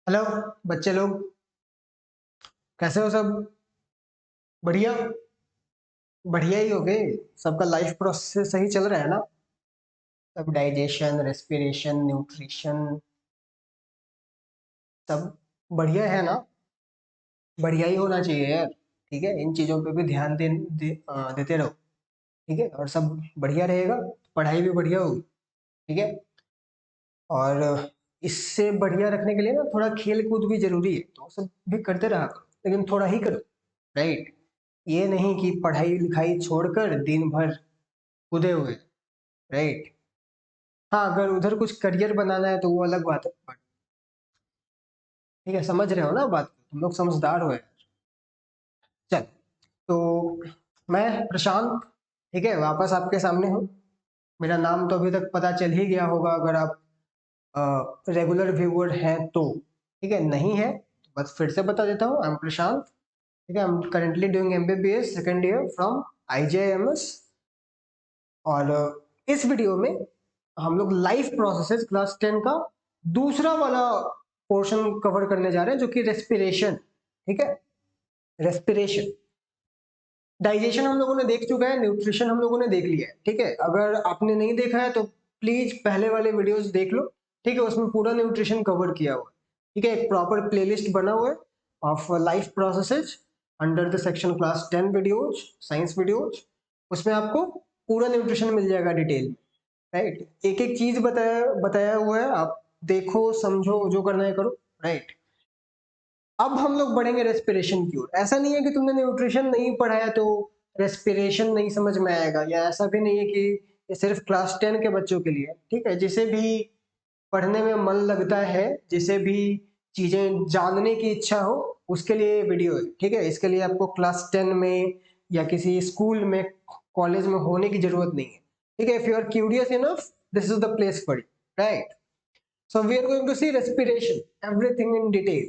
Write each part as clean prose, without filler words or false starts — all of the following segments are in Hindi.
हेलो बच्चे लोग, कैसे हो सब? बढ़िया। बढ़िया ही हो गए। सबका लाइफ प्रोसेस सही चल रहा है ना? सब डाइजेशन, रेस्पिरेशन, न्यूट्रिशन, सब बढ़िया है ना? बढ़िया ही होना चाहिए यार। ठीक है, इन चीज़ों पे भी ध्यान देते रहो। ठीक है, और सब बढ़िया रहेगा, पढ़ाई भी बढ़िया होगी। ठीक है। और इससे बढ़िया रखने के लिए ना थोड़ा खेल कूद भी जरूरी है, तो सब भी करते रहा करो, लेकिन थोड़ा ही करो। राइट। ये नहीं कि पढ़ाई लिखाई छोड़कर दिन भर कूदे हुए। राइट। हाँ, अगर उधर कुछ करियर बनाना है तो वो अलग बात है, बट ठीक है, समझ रहे हो ना बात को? तुम लोग समझदार हो यार। चल, तो मैं प्रशांत, ठीक है, वापस आपके सामने हूँ। मेरा नाम तो अभी तक पता चल ही गया होगा, अगर आप रेगुलर व्यूअर हैं तो। ठीक है, नहीं है तो बस फिर से बता देता हूँ, आई एम प्रशांत। ठीक है, I am currently doing MBBS second year from IGIMS. और इस वीडियो में हम लोग लाइफ प्रोसेसेस क्लास 10 का दूसरा वाला पोर्शन कवर करने जा रहे हैं, जो कि रेस्पिरेशन। ठीक है, रेस्पिरेशन। डाइजेशन हम लोगों ने देख चुका है, न्यूट्रिशन हम लोगों ने देख लिया है। ठीक है, अगर आपने नहीं देखा है तो प्लीज पहले वाले वीडियोस देख लो। ठीक है, उसमें पूरा न्यूट्रिशन कवर किया हुआ है। ठीक है, एक प्रॉपर प्लेलिस्ट बना हुआ है of life processes under the section class 10 videos, science videos. उसमें आपको पूरा न्यूट्रिशन मिल जाएगा डिटेल में। राइट, एक एक चीज बताया बताया हुआ है, आप देखो समझो, जो करना है करो। राइट। अब हम लोग बढ़ेंगे रेस्पिरेशन की ओर। ऐसा नहीं है कि तुमने न्यूट्रिशन नहीं पढ़ा है तो रेस्पिरेशन नहीं समझ में आएगा, या ऐसा भी नहीं है कि ये सिर्फ क्लास 10 के बच्चों के लिए। ठीक है, जिसे भी पढ़ने में मन लगता है, जिसे भी चीजें जानने की इच्छा हो, उसके लिए ये वीडियो है। ठीक है, इसके लिए आपको क्लास 10 में या किसी स्कूल में, कॉलेज में होने की जरूरत नहीं है। ठीक है, if you are curious enough, this is the place for you. Right. So we are going to see respiration, everything in detail.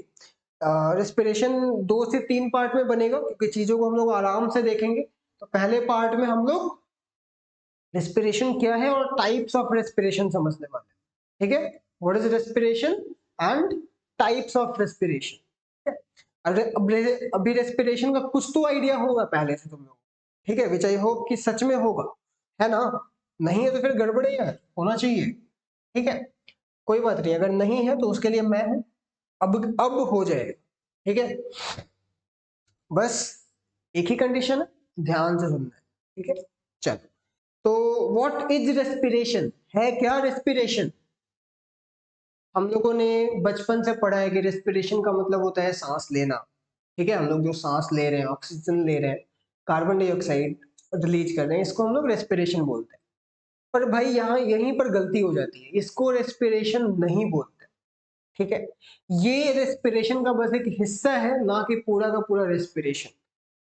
Respiration 2 से 3 पार्ट में बनेगा, क्योंकि चीजों को हम लोग आराम से देखेंगे। तो पहले पार्ट में हम लोग रेस्पिरेशन क्या है और टाइप्स ऑफ रेस्पिरेशन समझने वाले हैं। ठीक है, what is respiration and types of respiration. अरे अभी रेस्पिरेशन का कुछ तो आइडिया होगा पहले से तुम लोग। ठीक है, विच आई होप कि सच में होगा, है ना? नहीं है तो फिर गड़बड़ है यार, होना चाहिए। ठीक है, कोई बात नहीं, अगर नहीं है तो उसके लिए मैं हूं। अब हो जाएगा। ठीक है, बस एक ही कंडीशन है, ध्यान से सुनना है। ठीक है, चल। तो व्हाट इज रेस्पिरेशन? है क्या रेस्पिरेशन? हम लोगों ने बचपन से पढ़ा है कि रेस्पिरेशन का मतलब होता है सांस लेना। ठीक है, हम लोग जो सांस ले रहे हैं, ऑक्सीजन ले रहे हैं, कार्बन डाइऑक्साइड रिलीज कर रहे हैं, इसको हम लोग रेस्पिरेशन बोलते हैं। पर भाई यहाँ यहीं पर गलती हो जाती है, इसको रेस्पिरेशन नहीं बोलते। ठीक है, ये रेस्पिरेशन का बस एक हिस्सा है, ना कि पूरा का पूरा रेस्पिरेशन।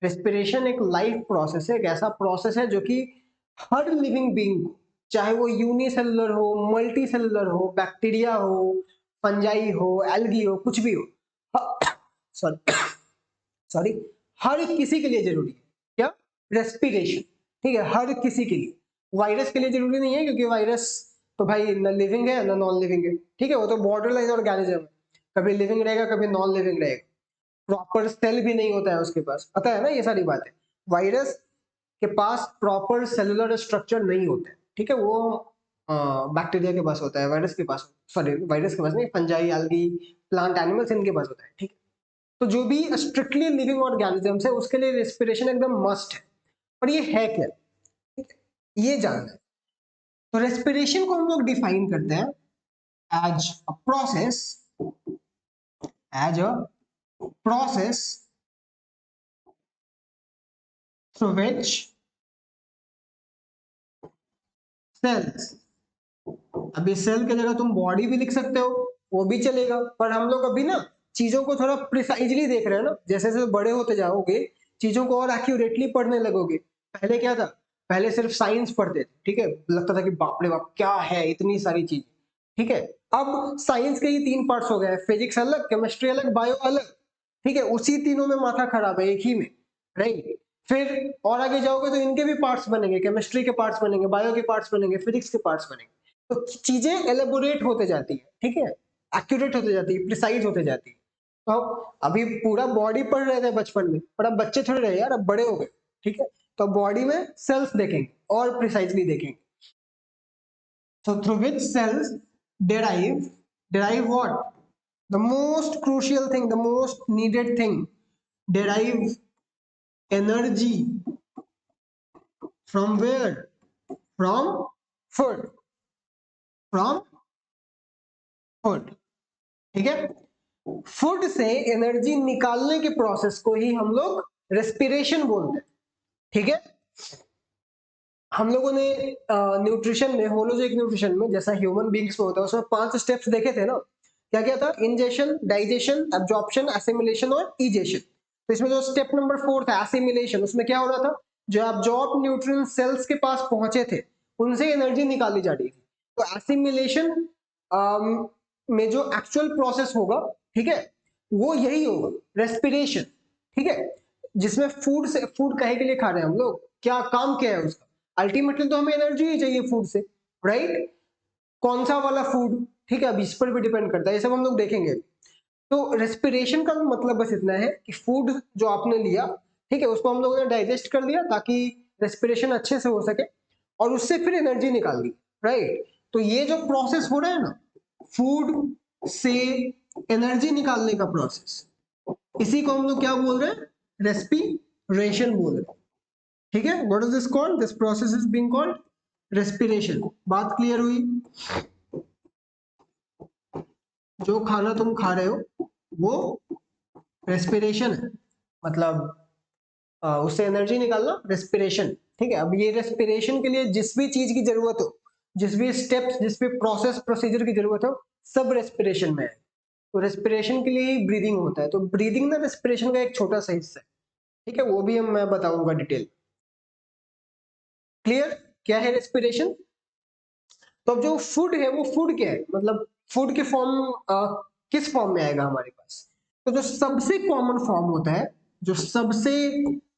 रेस्पिरेशन एक लाइफ प्रोसेस है, एक ऐसा प्रोसेस है जो कि हर लिविंग बीइंग को, चाहे वो यूनिसेलुलर हो, मल्टी सेलुलर हो, बैक्टीरिया हो, फंजाई हो, एल्गी हो, कुछ भी हो, सॉरी सॉरी, हर किसी के लिए जरूरी है क्या? रेस्पिरेशन। ठीक है, हर किसी के लिए। वायरस के लिए जरूरी नहीं है, क्योंकि वायरस तो भाई न लिविंग है न नॉन लिविंग है। ठीक है, वो तो बॉर्डर लाइन ऑर्गेनिज्म है, कभी लिविंग रहेगा कभी नॉन लिविंग रहेगा। प्रॉपर सेल भी नहीं होता है उसके पास, पता है ना ये सारी बातें। वायरस के पास प्रॉपर सेलुलर स्ट्रक्चर नहीं होता है। ठीक है, वो बैक्टीरिया के पास होता है, वायरस के पास, सॉरी वायरस के पास नहीं, फंजाई, एल्गी, प्लांट, एनिमल्स, इनके पास होता है। ठीक है, तो जो भी स्ट्रिक्टली लिविंग ऑर्गेनिजम्स है उसके लिए रेस्पिरेशन एकदम मस्ट है। और ये है क्या? ठीक है, ये जानना है। तो रेस्पिरेशन को हम लोग डिफाइन करते हैं as a process, as a process through which cells, अभी सेल की जगह तुम बॉडी भी लिख सकते हो, वो भी चलेगा, पर हम लोग अभी ना चीजों को थोड़ा प्रिसाइजली देख रहे हैं ना। जैसे जैसे बड़े होते जाओगे, चीजों को और एक्यूरेटली पढ़ने लगोगे। पहले क्या था? पहले सिर्फ साइंस पढ़ते थे। ठीक है, लगता था कि बाप रे बाप क्या है इतनी सारी चीज। ठीक है, अब साइंस के ही 3 पार्ट्स हो गए, फिजिक्स अलग, केमिस्ट्री अलग, बायो अलग। ठीक है, उसी तीनों में माथा खराब है, एक ही में। राइट। फिर और आगे जाओगे तो इनके भी पार्ट्स बनेंगे, केमिस्ट्री के पार्ट्स बनेंगे, बायो के पार्ट्स बनेंगे, फिजिक्स के पार्ट्स बनेंगे। तो चीजें एलेबोरेट होते जाती है। ठीक है, एक्यूरेट होते जाती है, प्रिसाइज होते जाती है। तो अभी पूरा बॉडी पढ़ रहे थे बचपन में, पर अब बच्चे थोड़े रहे यार, अब बड़े हो गए, ठीक है, तो बॉडी में सेल्स देखेंगे और प्रिसाइजली देखेंगे। So through which cells derive what? The most crucial thing, the most needed thing, derive energy from where? From food. From food. ठीक है, फूड से एनर्जी निकालने के प्रोसेस को ही हम लोग रेस्पिरेशन बोलते हैं। ठीक है, हम लोगों ने न्यूट्रिशन में, होलोजिक न्यूट्रिशन में, जैसा ह्यूमन बींग्स में होता है, उसमें 5 स्टेप्स देखे थे ना। क्या क्या था? इंजेशन, डाइजेशन, एब्जॉर्प्शन, एसिमिलेशन और इजेशन। तो इसमें जो स्टेप नंबर 4 था एसिमिलेशन, उसमें क्या हो रहा था? जो एब्जॉर्ब न्यूट्रिएंट सेल्स के पास पहुंचे थे, उनसे एनर्जी निकाली जा रही थी। तो एसिमिलेशन में जो एक्चुअल प्रोसेस होगा, ठीक है, वो यही होगा, रेस्पिरेशन। ठीक है, जिसमें फूड से, फूड काहे के लिए खा रहे हैं हम लोग, क्या काम क्या है उसका? अल्टीमेटली तो हमें एनर्जी ही चाहिए फूड से, राइट? कौन सा वाला फूड, ठीक है, अब इस पर भी डिपेंड करता है, ये सब हम लोग देखेंगे। तो रेस्पिरेशन का मतलब बस इतना है कि फूड जो आपने लिया, ठीक है, उसको हम लोगों ने डाइजेस्ट कर लिया ताकि रेस्पिरेशन अच्छे से हो सके, और उससे फिर एनर्जी निकाल दी, राइट? तो ये जो प्रोसेस हो रहा है ना, फूड से एनर्जी निकालने का प्रोसेस, इसी को हम लोग क्या बोल रहे हैं? रेस्पिरेशन बोल रहे हैं। ठीक है, what is this called? This process is being called respiration. बात क्लियर हुई? जो खाना तुम खा रहे हो वो रेस्पिरेशन है, मतलब उससे एनर्जी निकालना रेस्पिरेशन। ठीक है, अब ये रेस्पिरेशन के लिए जिस भी चीज की जरूरत हो, जिस भी स्टेप्स, जिस भी प्रोसेस प्रोसीजर की जरूरत हो, सब रेस्पिरेशन में है। तो रेस्पिरेशन के लिए ही ब्रीदिंग होता है। तो ब्रीदिंग ना रेस्पिरेशन का एक छोटा सा हिस्सा है। ठीक है, वो भी मैं बताऊंगा डिटेल। क्लियर? क्या है रेस्पिरेशन? तो अब जो फूड है वो फूड क्या है, मतलब फूड के फॉर्म किस फॉर्म में आएगा हमारे पास? तो जो सबसे कॉमन फॉर्म होता है, जो सबसे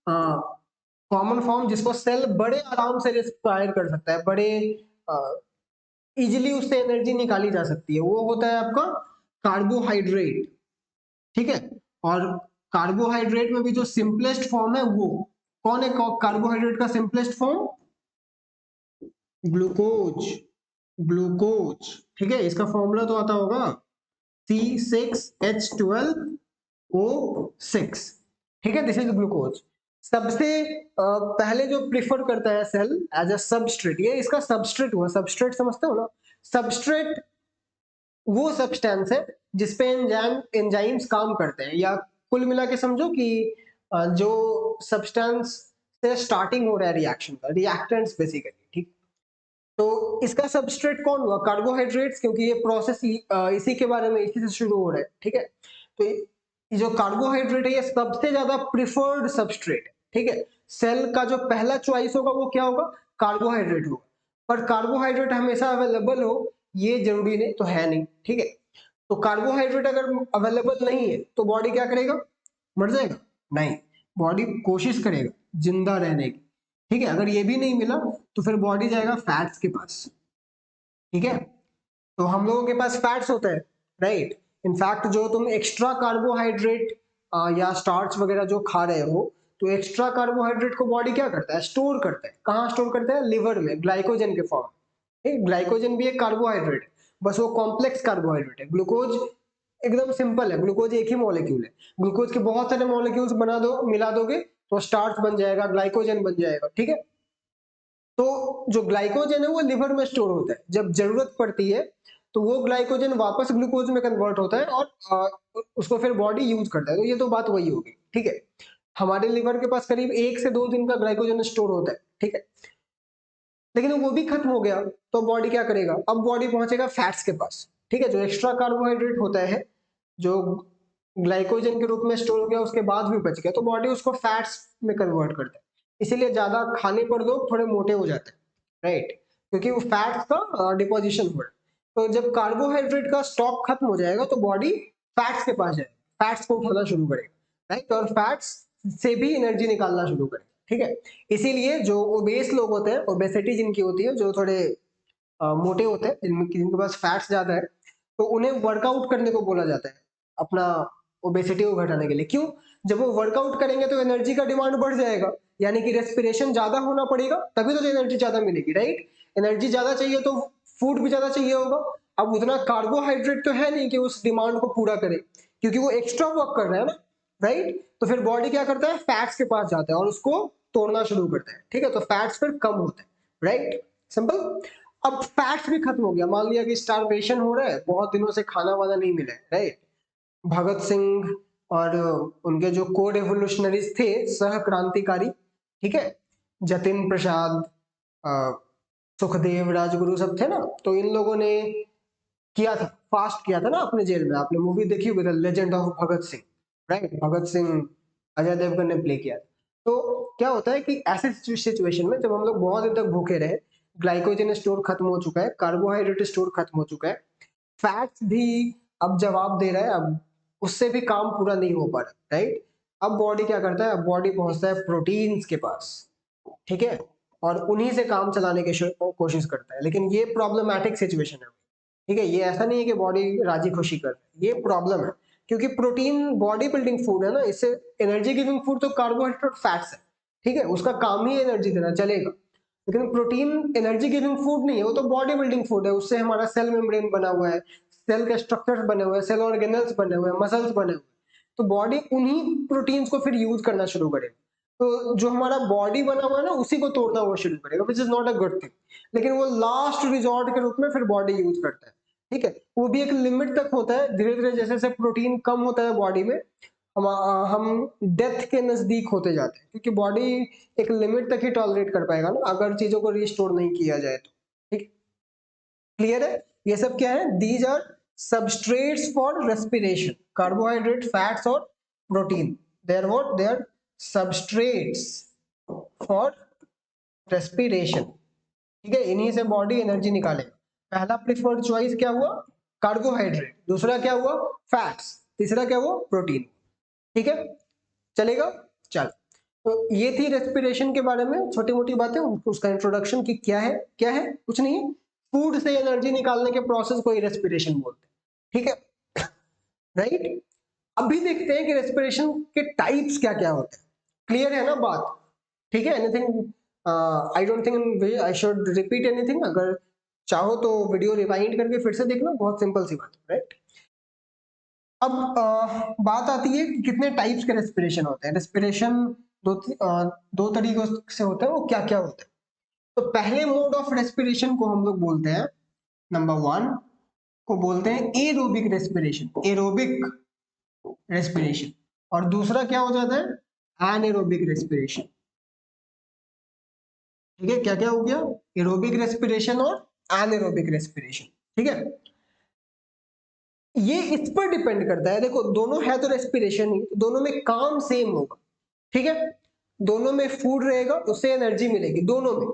कॉमन फॉर्म, जिसको सेल बड़े आराम से रेस्पायर कर सकता है, बड़े इजिली उससे एनर्जी निकाली जा सकती है, वो होता है आपका कार्बोहाइड्रेट। ठीक है, और कार्बोहाइड्रेट में भी जो सिंपलेस्ट फॉर्म है वो कौन है? कार्बोहाइड्रेट का सिंपलेस्ट फॉर्म ग्लूकोज। ग्लूकोज, ठीक है, इसका फॉर्मूला तो आता होगा C6H12O6। ठीक है, दिस इज ग्लूकोज। सबसे पहले जो प्रिफर करता है सेल एज अ सबस्ट्रेट, ये इसका सबस्ट्रेट हुआ। सबस्ट्रेट समझते हो ना? सबस्ट्रेट वो सब्सटेंस है जिसपे एंजाइम्स काम करते हैं, या कुल मिला के समझो कि जो सब्सटेंस से स्टार्टिंग हो रहा है रिएक्शन का, रिएक्टेंट्स बेसिकली। ठीक, तो इसका सबस्ट्रेट कौन हुआ? कार्बोहाइड्रेट्स, क्योंकि ये प्रोसेस इसी के बारे में, इसी से शुरू हो रहा है। ठीक है, तो ये जो कार्बोहाइड्रेट है ये सबसे ज्यादा प्रिफर्ड सबस्ट्रेट है। ठीक है, सेल का जो पहला चॉइस होगा वो क्या होगा? कार्बोहाइड्रेट होगा। पर कार्बोहाइड्रेट हमेशा अवेलेबल हो ये जरूरी नहीं, तो है नहीं। ठीक है, तो कार्बोहाइड्रेट अगर अवेलेबल नहीं है तो बॉडी क्या करेगा? मर जाएगा? नहीं, बॉडी कोशिश करेगा जिंदा रहने की। ठीक है, अगर ये भी नहीं मिला तो फिर बॉडी जाएगा फैट्स के पास। ठीक है, तो हम लोगों के पास फैट्स होते हैं, राइट? इनफैक्ट जो तुम एक्स्ट्रा कार्बोहाइड्रेट या स्टार्च वगैरह जो खा रहे हो, तो एक्स्ट्रा कार्बोहाइड्रेट को बॉडी क्या करता है? स्टोर करता है। कहाँ स्टोर करता है? लिवर में, ग्लाइकोजन के फॉर्म। ठीक, ग्लाइकोजन भी एक कार्बोहाइड्रेट है, बस वो कॉम्प्लेक्स कार्बोहाइड्रेट है। ग्लूकोज एकदम सिंपल है, ग्लूकोज एक ही मॉलिक्यूल है। ग्लूकोज के बहुत सारे मॉलिक्यूल्स बना दो, मिला दोगे तो स्टार्च बन जाएगा, ग्लाइकोजन बन जाएगा। ठीक है, तो जो ग्लाइकोजन है वो लिवर में स्टोर होता है, जब जरूरत पड़ती है तो वो ग्लाइकोजन वापस ग्लूकोज में कन्वर्ट होता है और उसको फिर बॉडी यूज करता है। तो ये तो बात वही होगी। ठीक है, हमारे लिवर के पास करीब 1 से 2 दिन का ग्लाइकोजन स्टोर होता है। ठीक है, लेकिन वो भी खत्म हो गया तो बॉडी क्या करेगा? अब बॉडी पहुंचेगा फैट्स के पास। ठीक है, जो एक्स्ट्रा कार्बोहाइड्रेट होता है, जो ग्लाइकोजन के रूप में स्टोर हो गया उसके बाद भी बच गया, तो बॉडी उसको फैट्स में कन्वर्ट करता है। इसीलिए ज्यादा खाने पर लोग थोड़े मोटे हो जाते हैं, राइट? क्योंकि वो फैट्स का डिपोजिशन हो रहा है। तो जब कार्बोहाइड्रेट का स्टॉक खत्म हो जाएगा तो बॉडी फैट्स के पास जाएगा, फैट्स को उठाना शुरू करेगा, राइट? और फैट्स से भी एनर्जी निकालना शुरू करेगा। ठीक है, इसीलिए जो ओबेस लोग होते हैं, ओबेसिटी जिनकी होती है, जो थोड़े मोटे होते हैं, जिनके पास फैट्स ज्यादा है, तो उन्हें वर्कआउट करने को बोला जाता है अपना ओबेसिटी को घटाने के लिए। क्यों? जब वो वर्कआउट करेंगे तो एनर्जी का डिमांड बढ़ जाएगा, यानी कि रेस्पिरेशन ज्यादा होना पड़ेगा, तभी तो एनर्जी ज्यादा मिलेगी, राइट? एनर्जी ज्यादा चाहिए तो फूड भी ज्यादा चाहिए होगा। अब उतना कार्बोहाइड्रेट तो है नहीं कि उस डिमांड को पूरा करे, क्योंकि वो एक्स्ट्रा वर्क कर रहा है ना, राइट? तो फिर बॉडी क्या करता है, फैट्स के पास जाता है और उसको तोड़ना शुरू करता है, ठीक है? तो फैट्स फिर कम होते हैं, राइट? सिंपल। अब फैट्स भी खत्म हो गया, मान लिया कि स्टारवेशन हो रहा है, बहुत दिनों से खाना वाना नहीं मिला है, राइट? भगत सिंह और उनके जो को रेवोल्यूशनरीज थे, सह क्रांतिकारी, ठीक है, जतिन प्रसाद, सुखदेव, राजगुरु सब थे ना, तो इन लोगों ने किया था, फास्ट किया था ना अपने जेल में। आपने मूवी देखी होगी the legend of Bhagat Singh, right? Bhagat Singh Ajay Devgn ने प्ले किया था। तो क्या होता है कि ऐसे सिचुएशन में जब हम लोग बहुत दिन तक भूखे रहे, ग्लाइकोजन स्टोर खत्म हो चुका है, कार्बोहाइड्रेट स्टोर खत्म हो चुका है, फैट्स भी अब जवाब दे रहा है, अब उससे भी काम पूरा नहीं हो पा रहा, राइट? अब बॉडी क्या करता है, अब बॉडी पहुंचता है प्रोटीन्स के पास, ठीक है, और उन्हीं से काम चलाने की कोशिश करता है। लेकिन ये प्रॉब्लमैटिक सिचुएशन है, ठीक है? ये ऐसा नहीं है कि बॉडी राजी खुशी कर, ये प्रॉब्लम है, क्योंकि प्रोटीन बॉडी बिल्डिंग फूड है ना, इससे एनर्जी गिविंग फूड तो कार्बोहाइड्रेट और फैट्स है, ठीक है, उसका काम ही एनर्जी देना, चलेगा। लेकिन प्रोटीन एनर्जी गिविंग फूड नहीं है, वो तो बॉडी बिल्डिंग फूड है, उससे हमारा सेल मेम्ब्रेन बना हुआ है, सेल के स्ट्रक्चर्स बने हुए हैं, सेल ऑर्गेनल्स बने हुए हैं, मसल्स बने हुए हैं, तो बॉडी उन्हीं प्रोटीन्स को फिर यूज करना शुरू करेगा। तो जो हमारा बॉडी बना हुआ है ना, उसी को तोड़ना वो शुरू करेगा, which is not a good thing. लेकिन वो लास्ट रिजॉर्ट के रूप में फिर बॉडी यूज करता है, ठीक है? वो भी एक लिमिट तक होता है, धीरे धीरे जैसे जैसे प्रोटीन कम होता है बॉडी में, हम डेथ के नजदीक होते जाते हैं, क्योंकि बॉडी एक लिमिट तक ही टॉलरेट कर पाएगा ना, अगर चीजों को रिस्टोर नहीं किया जाए तो, ठीक? क्लियर है? ये सब क्या है? These are substrates for respiration, carbohydrate, fats और protein, they are what, they are substrates for respiration, ठीक है? इन्हीं से बॉडी एनर्जी निकालेगा। पहला प्रिफर्ड चॉइस क्या हुआ? कार्बोहाइड्रेट। दूसरा क्या हुआ? फैट्स। तीसरा क्या हुआ? प्रोटीन, ठीक है? चलेगा? चल, तो ये थी रेस्पिरेशन के बारे में छोटी मोटी बातें, उसका इंट्रोडक्शन कि क्या है, क्या है, कुछ नहीं है, फूड से एनर्जी निकालने के प्रोसेस को ही रेस्पिरेशन बोलते हैं, ठीक है? राइट? अभी देखते हैं कि रेस्पिरेशन के टाइप्स क्या क्या होते हैं। क्लियर है ना बात? ठीक है? Anything, I don't think I should repeat anything. अगर चाहो तो वीडियो रिवाइंड करके फिर से देख लो, बहुत सिंपल सी बात है, राइट? अब बात आती है कि कितने टाइप्स के रेस्पिरेशन होते हैं। रेस्पिरेशन दो तरीकों से होते हैं, वो क्या क्या होते हैं? तो पहले मोड ऑफ रेस्पिरेशन को हम लोग बोलते हैं, नंबर वन को बोलते हैं एरोबिक रेस्पिरेशन, एरोबिक रेस्पिरेशन। और दूसरा क्या हो जाता है? एनएरोबिक रेस्पिरेशन, ठीक है? क्या क्या हो गया? एरोबिक रेस्पिरेशन और एनएरोबिक रेस्पिरेशन, ठीक है? ये इस पर डिपेंड करता है, देखो दोनों है तो रेस्पिरेशन ही, दोनों में काम सेम होगा, ठीक है? दोनों में फूड रहेगा, उससे एनर्जी मिलेगी दोनों में।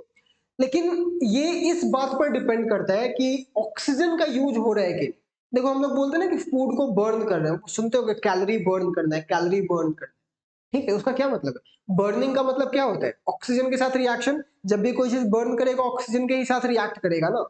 लेकिन ये इस बात पर डिपेंड करता है कि ऑक्सीजन का यूज हो रहा है कि, देखो हम लोग बोलते हैं ना कि फूड को बर्न कर रहे हैं, सुनते हो कैलोरी बर्न करना है, कैलोरी बर्न करना है, ठीक है? उसका क्या मतलब है? बर्निंग का मतलब क्या होता है? ऑक्सीजन के साथ रिएक्शन, जब भी कोई चीज बर्न करेगा ऑक्सीजन के ही साथ रिएक्ट करेगा ना।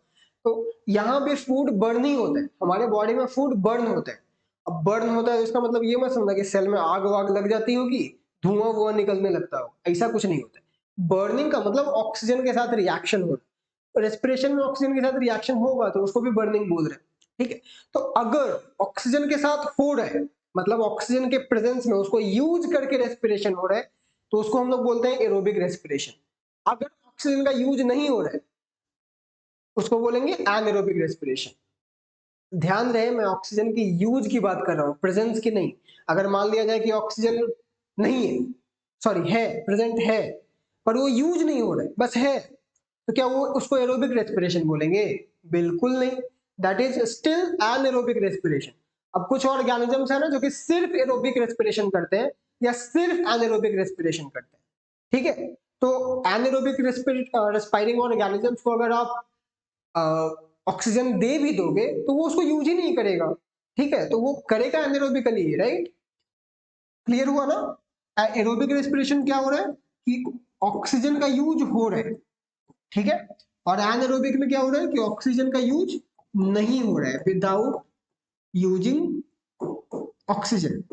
तो यहाँ पे फूड बर्न ही होता है, हमारे बॉडी में फूड बर्न होता है। अब बर्न होता है तो इसका मतलब ये मत समझना कि सेल में आग वाग लग जाती होगी, धुआं वुआं निकलने लगता हो, ऐसा कुछ नहीं होता है। बर्निंग का मतलब ऑक्सीजन के साथ रिएक्शन होना, रेस्पिरेशन में ऑक्सीजन के साथ रिएक्शन होगा तो उसको भी बर्निंग बोल रहे हैं, ठीक है? तो अगर ऑक्सीजन के साथ फूड है, मतलब ऑक्सीजन के प्रेजेंस में उसको यूज करके रेस्पिरेशन हो रहा है, तो उसको हम लोग बोलते हैं एरोबिक रेस्पिरेशन। अगर ऑक्सीजन का यूज नहीं हो रहा है, उसको बोलेंगे एनएरोबिक रेस्पिरेशन। ध्यान रहे मैं ऑक्सीजन की यूज की बात कर रहा हूं, प्रेजेंस की नहीं। अगर मान लिया जाए कि ऑक्सीजन नहीं है, सॉरी है, प्रेजेंट है, पर वो यूज नहीं हो रहा है, बस है, तो क्या वो उसको एरोबिक रेस्पिरेशन बोलेंगे? बिल्कुल नहीं, that is still anaerobic respiration. अब कुछ ऑर्गेनिजम्स है ना जो कि सिर्फ एरोबिक रेस्पिरेशन करते हैं या सिर्फ एनएरोबिक रेस्पिरेशन करते हैं, ठीक है? तो एनएरोबिक रेस्पिरिंग ऑर्गेनिजम्स को अगर आप ऑक्सीजन दे भी दोगे तो वो उसको यूज ही नहीं करेगा, ठीक है? तो वो करेगा एनारोबिकली, राइट? क्लियर हुआ ना? एरोबिक रेस्पिरेशन क्या हो रहा है कि ऑक्सीजन का यूज हो रहा है, ठीक है? और एनारोबिक में क्या हो रहा है कि ऑक्सीजन का यूज नहीं हो रहा है, विदाउट यूजिंग ऑक्सीजन।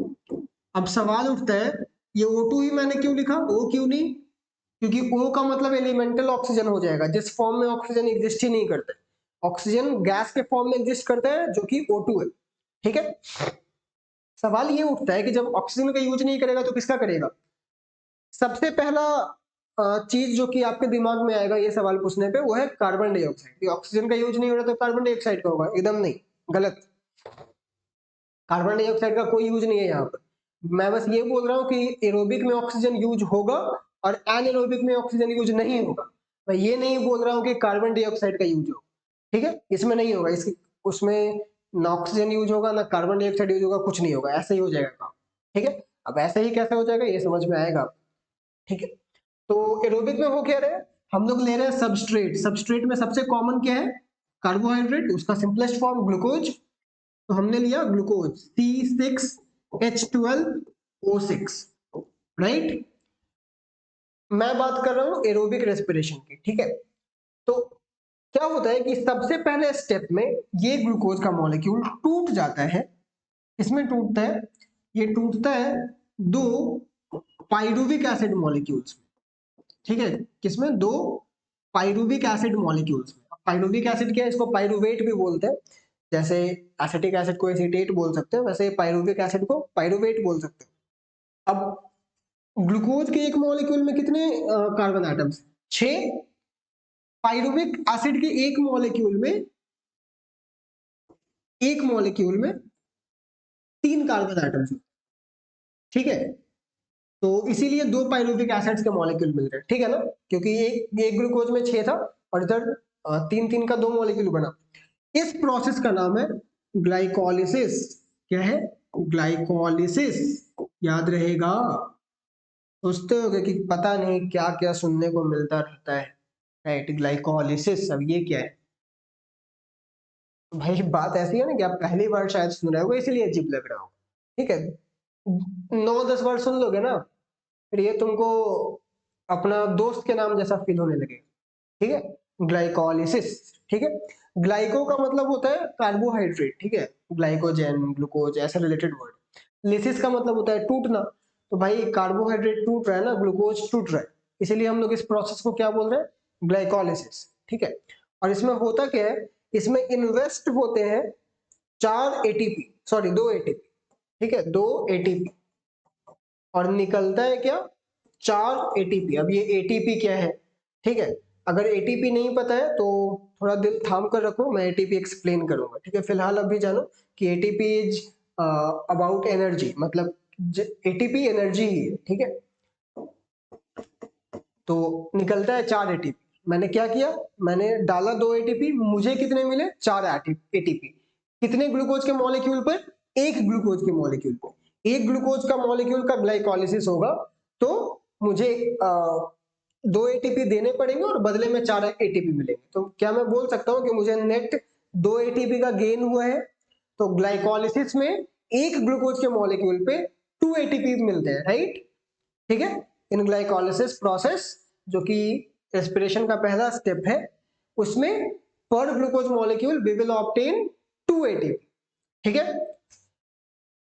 अब सवाल उठता है, ये O2 ही मैंने क्यों लिखा, O क्यों नहीं? क्योंकि O का मतलब एलिमेंटल ऑक्सीजन हो जाएगा, जिस फॉर्म में ऑक्सीजन एग्जिस्ट ही नहीं करता है। ऑक्सीजन गैस के फॉर्म में एग्जिस्ट करता है जो कि O2 है, ठीक है। सवाल ये उठता है कि जब ऑक्सीजन का यूज नहीं करेगा तो किसका करेगा? सबसे पहला चीज जो कि आपके दिमाग में आएगा ये सवाल पूछने पे, वो है कार्बन डाइऑक्साइड। ऑक्सीजन का यूज नहीं हो रहा तो कार्बन डाइऑक्साइड का होगा? एकदम नहीं, गलत। कार्बन डाइऑक्साइड का कोई यूज नहीं है यहाँ पर। मैं बस ये बोल रहा हूँ कि एरोबिक में ऑक्सीजन यूज होगा और एनएरोबिक में ऑक्सीजन यूज नहीं होगा। मैं ये नहीं बोल रहा हूँ कि कार्बन डाइऑक्साइड का यूज होगा, ठीक है, इसमें नहीं होगा। इसकी उसमें ना ऑक्सीजन यूज होगा ना कार्बन डाइऑक्साइड यूज होगा, कुछ नहीं होगा, ऐसे ही हो जाएगा काम, ठीक है। अब ऐसे ही कैसे हो जाएगा ये समझ में आएगा, ठीक है। तो एरोबिक में हो क्या रहे हैं, हम लोग ले रहे हैं सबस्ट्रेट। सबस्ट्रेट में सबसे कॉमन क्या है? कार्बोहाइड्रेट, उसका सिंपलेस्ट फॉर्म ग्लूकोज। तो हमने लिया ग्लूकोज C6H12O6, राइट। मैं बात कर रहा हूं एरोबिक रेस्पिरेशन की, ठीक है। तो क्या होता है कि सबसे पहले स्टेप में ये ग्लूकोज का मॉलिक्यूल टूट जाता है। इसमें टूटता है, ये टूटता है दो पाइरुविक एसिड मॉलिक्यूल्स में, ठीक है। किसमें? दो पाइरुविक एसिड मॉलिक्यूल्स में। पाइरुविक एसिड क्या है? इसको पाइरुवेट भी बोलते हैं। जैसे एसिटिक एसिड को एसीटेट बोल सकते हैं, वैसे पाइरुविक एसिड को पाइरुवेट बोल सकते हैं। अब ग्लूकोज के एक मॉलिक्यूल में कितने कार्बन एटम्स? 6। पाइरुविक एसिड के एक मॉलिक्यूल में 3 कार्बन एटम्स, ठीक है। तो इसीलिए 2 पाइरुविक एसिड्स के मॉलिक्यूल मिल रहे हैं, ठीक है ना, क्योंकि एक ग्लूकोज में 6 था और इधर 3 का 2 मॉलिक्यूल बना। इस प्रोसेस का नाम है ग्लाइकोलिसिस। क्या है? ग्लाइकोलिसिस, याद रहेगा। सोचते होगे कि पता नहीं क्या क्या सुनने को मिलता रहता है, राइट, ग्लाइकोलिसिस। अब ये क्या है? भाई बात ऐसी है ना कि आप पहली बार शायद सुन रहे हो इसलिए अजीब लग रहा हो, ठीक है। 9-10 बार सुन लोगे ना, फिर ये तुमको अपना दोस्त के नाम जैसा फील होने लगेगा, ठीक है। ग्लाइकोलिसिस, ठीक है। ग्लाइको का मतलब होता है कार्बोहाइड्रेट, ठीक है। ग्लाइकोजन, ग्लूकोज, ऐसे रिलेटेड वर्ड। लिसिस का मतलब होता है टूटना। तो भाई कार्बोहाइड्रेट टूट रहा है ना, ग्लूकोज टूट रहा है, इसीलिए हम लोग इस प्रोसेस को क्या बोल रहे हैं? ग्लाइकोलिसिस, ठीक है। और इसमें होता क्या है, इसमें इन्वेस्ट होते हैं 4 एटीपी, सॉरी 2 एटीपी, ठीक है, 2 एटीपी, और निकलता है क्या? 4 एटीपी। अब ये एटीपी क्या है, ठीक है। अगर एटीपी नहीं पता है तो थोड़ा दिल थाम कर रखो, मैं एटीपी एक्सप्लेन करूंगा, ठीक है। फिलहाल अभी जानो कि एटीपी इज अबाउट एनर्जी, मतलब एटीपी एनर्जी ही है, ठीक है। तो निकलता है 4 एटीपी। मैंने क्या किया, मैंने डाला 2 एटीपी, मुझे कितने मिले? 4 एटीपी। कितने ग्लूकोज के मॉलिक्यूल पर? एक ग्लूकोज के मॉलिक्यूल पर। एक ग्लूकोज का मॉलिक्यूल का ग्लाइकोलिसिस होगा तो मुझे 2 एटीपी देने पड़ेंगे और बदले में 4 एटीपी मिलेंगे। तो क्या मैं बोल सकता हूं कि मुझे नेट 2 एटीपी का गेन हुआ है? तो ग्लाइकोलिसिस में एक ग्लूकोज के मॉलिक्यूल पे 2 एटीपी मिलते हैं, राइट, ठीक है। इन ग्लाइकोलिसिस प्रोसेस, जो कि रेस्पिरेशन का पहला स्टेप है, उसमें पर glucose molecule we will obtain 2 ATP, ठीक है।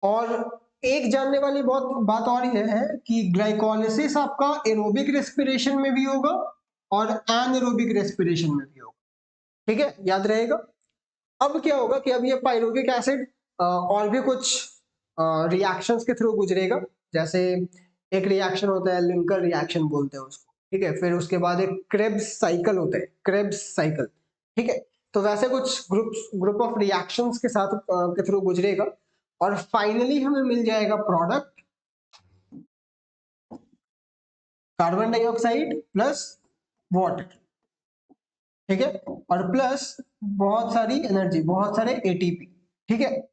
और एक जानने वाली बहुत बात और ये है कि ग्लाइकोलिसिस आपका एरोबिक रेस्पिरेशन में भी होगा और एनारोबिक रेस्पिरेशन में भी होगा, ठीक है, याद रहेगा। अब क्या होगा कि अब ये पाइरुविक एसिड और भी कुछ रिएक्शंस के थ्रू गुजरेगा। जैसे एक रिएक्शन होता है लिंकर रिएक्शन बोलते हैं उसको, ठीक है। फिर उसके बाद एक क्रेब्स साइकिल होता है, क्रेब्स साइकिल, ठीक है। तो वैसे कुछ ग्रुप ऑफ रिएक्शंस के साथ के थ्रू गुजरेगा और फाइनली हमें मिल जाएगा product carbon dioxide plus water, ठीक है, और प्लस बहुत सारी एनर्जी, बहुत सारे एटीपी, ठीक है।